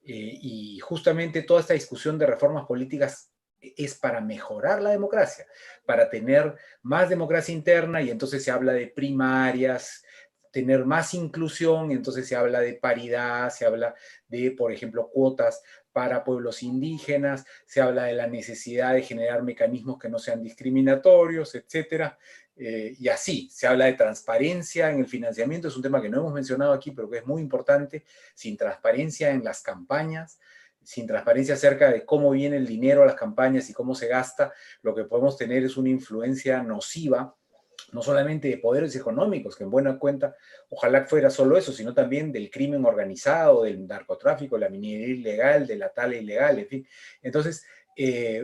Y justamente toda esta discusión de reformas políticas es para mejorar la democracia, para tener más democracia interna, y entonces se habla de primarias, tener más inclusión, y entonces se habla de paridad, se habla de, por ejemplo, cuotas para pueblos indígenas, se habla de la necesidad de generar mecanismos que no sean discriminatorios, etcétera. Y así, se habla de transparencia en el financiamiento, es un tema que no hemos mencionado aquí, pero que es muy importante. Sin transparencia en las campañas, sin transparencia acerca de cómo viene el dinero a las campañas y cómo se gasta, lo que podemos tener es una influencia nociva, no solamente de poderes económicos, que en buena cuenta ojalá fuera solo eso, sino también del crimen organizado, del narcotráfico, la minería ilegal, de la tala ilegal, en fin. Entonces,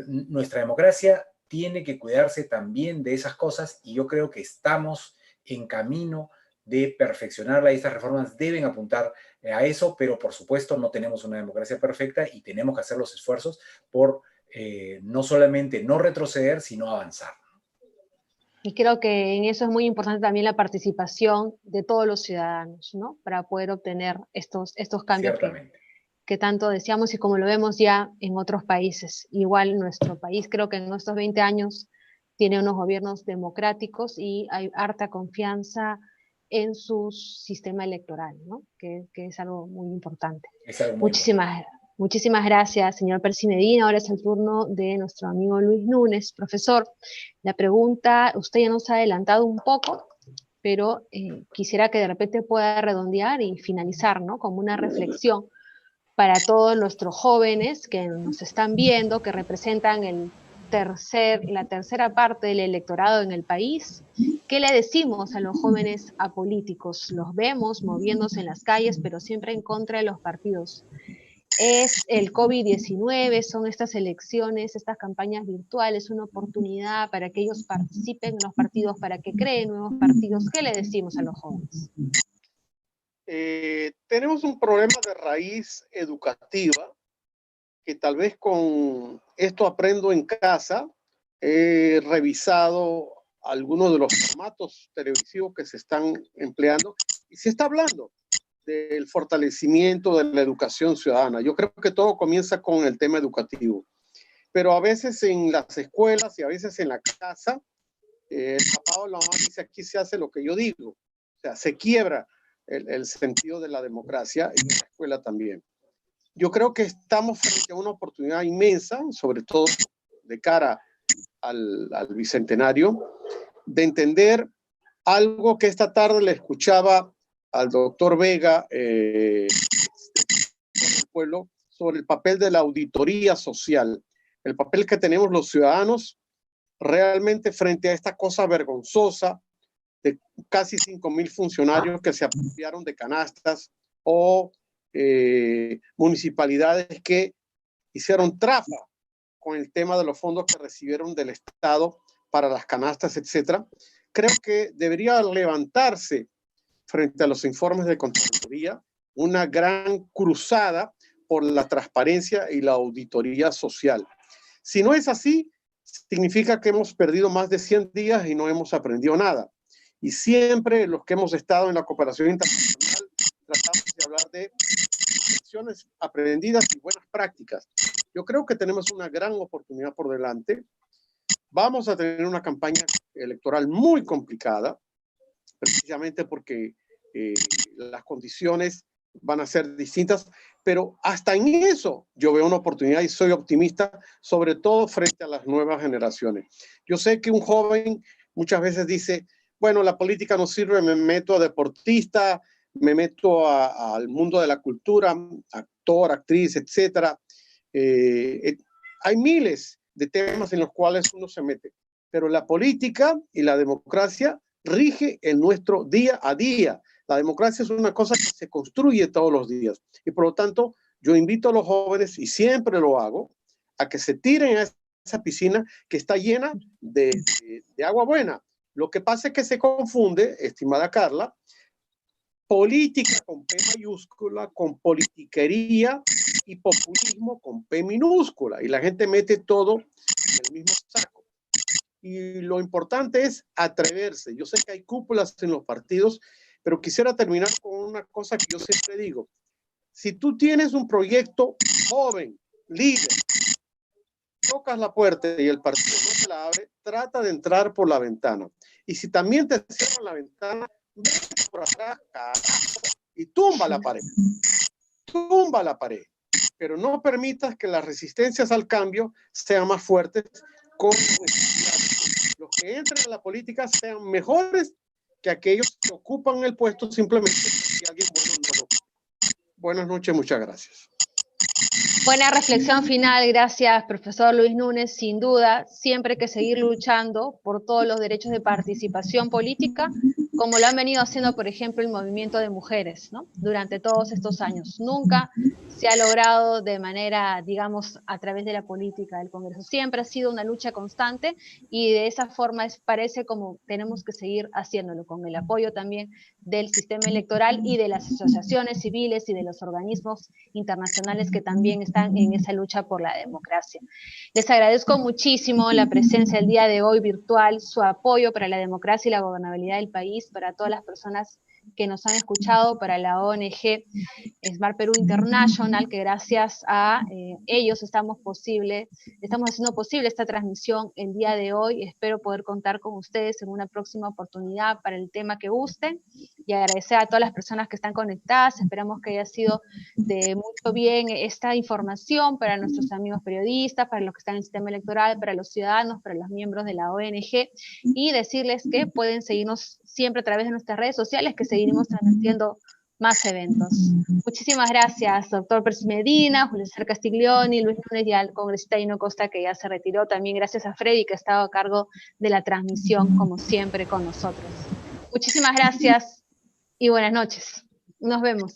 nuestra democracia tiene que cuidarse también de esas cosas, y yo creo que estamos en camino de perfeccionarla, y estas reformas deben apuntar a eso, pero por supuesto no tenemos una democracia perfecta y tenemos que hacer los esfuerzos por no solamente no retroceder, sino avanzar. Y creo que en eso es muy importante también la participación de todos los ciudadanos, ¿no? Para poder obtener estos cambios que tanto deseamos y como lo vemos ya en otros países. Igual nuestro país, creo que en estos 20 años tiene unos gobiernos democráticos y hay harta confianza en su sistema electoral, ¿no? Que es algo muy importante. Es algo muy Muchísimas gracias, señor Percy Medina. Ahora es el turno de nuestro amigo Luis Núñez. Profesor, la pregunta, usted ya nos ha adelantado un poco, pero quisiera que de repente pueda redondear y finalizar, ¿no? Como una reflexión para todos nuestros jóvenes que nos están viendo, que representan la tercera parte del electorado en el país. ¿Qué le decimos a los jóvenes apolíticos? Los vemos moviéndose en las calles, pero siempre en contra de los partidos. Es el COVID-19, son estas elecciones, estas campañas virtuales, una oportunidad para que ellos participen en los partidos, para que creen nuevos partidos. ¿Qué le decimos a los jóvenes? Tenemos un problema de raíz educativa que tal vez con esto aprendo en casa. He revisado algunos de los formatos televisivos que se están empleando y se está hablando del fortalecimiento de la educación ciudadana. Yo creo que todo comienza con el tema educativo, pero a veces en las escuelas y a veces en la casa, el papá o la mamá dice: aquí se hace lo que yo digo. O sea, se quiebra el sentido de la democracia, y en la escuela también. Yo creo que estamos frente a una oportunidad inmensa, sobre todo de cara al bicentenario, de entender algo que esta tarde le escuchaba al doctor Vega sobre el pueblo, sobre el papel de la auditoría social, el papel que tenemos los ciudadanos realmente frente a esta cosa vergonzosa de casi 5,000 funcionarios que se apropiaron de canastas, o municipalidades que hicieron trafa con el tema de los fondos que recibieron del Estado para las canastas, etcétera. Creo que debería levantarse frente a los informes de Contraloría una gran cruzada por la transparencia y la auditoría social. Si no es así, significa que hemos perdido más de 100 días y no hemos aprendido nada. Y siempre los que hemos estado en la cooperación internacional tratamos de hablar de lecciones aprendidas y buenas prácticas. Yo creo que tenemos una gran oportunidad por delante. Vamos a tener una campaña electoral muy complicada, precisamente porque las condiciones van a ser distintas, pero hasta en eso yo veo una oportunidad y soy optimista, sobre todo frente a las nuevas generaciones. Yo sé que un joven muchas veces dice: bueno, la política no sirve, me meto a deportista, me meto al mundo de la cultura, actor, actriz, etcétera. Hay miles de temas en los cuales uno se mete, pero la política y la democracia rige en nuestro día a día. La democracia es una cosa que se construye todos los días, y por lo tanto yo invito a los jóvenes, y siempre lo hago, a que se tiren a esa piscina que está llena de agua buena, Lo que pasa es que se confunde, estimada Carla, política con P mayúscula, con politiquería y populismo con P minúscula. Y la gente mete todo en el mismo saco. Y lo importante es atreverse. Yo sé que hay cúpulas en los partidos, pero quisiera terminar con una cosa que yo siempre digo. Si tú tienes un proyecto joven, líder, tocas la puerta y el partido no te la abre, trata de entrar por la ventana. Y si también te cierran la ventana, vete por atrás, y tumba la pared. Tumba la pared. Pero no permitas que las resistencias al cambio sean más fuertes con los que entren en la política sean mejores que aquellos que ocupan el puesto simplemente porque alguien bueno no lo ocupa. Buenas noches, muchas gracias. Buena reflexión final, gracias profesor Luis Núñez. Sin duda, siempre hay que seguir luchando por todos los derechos de participación política, como lo han venido haciendo, por ejemplo, el movimiento de mujeres, ¿no? Durante todos estos años. Nunca se ha logrado de manera, digamos, a través de la política del Congreso. Siempre ha sido una lucha constante y de esa forma parece como tenemos que seguir haciéndolo, con el apoyo también del sistema electoral y de las asociaciones civiles y de los organismos internacionales que también están en esa lucha por la democracia. Les agradezco muchísimo la presencia el día de hoy virtual, su apoyo para la democracia y la gobernabilidad del país, para todas las personas que nos han escuchado, para la ONG Smart Perú International, que gracias a ellos estamos haciendo posible esta transmisión el día de hoy. Espero poder contar con ustedes en una próxima oportunidad para el tema que gusten, y agradecer a todas las personas que están conectadas. Esperamos que haya sido de mucho bien esta información para nuestros amigos periodistas, para los que están en el sistema electoral, para los ciudadanos, para los miembros de la ONG, y decirles que pueden seguirnos siempre a través de nuestras redes sociales, que seguiremos transmitiendo más eventos. Muchísimas gracias, doctor Percy Medina, Julio César Castiglioni, Luis Núñez y al congresista Hino Costa, que ya se retiró. También gracias a Freddy, que ha estado a cargo de la transmisión, como siempre, con nosotros. Muchísimas gracias y buenas noches. Nos vemos.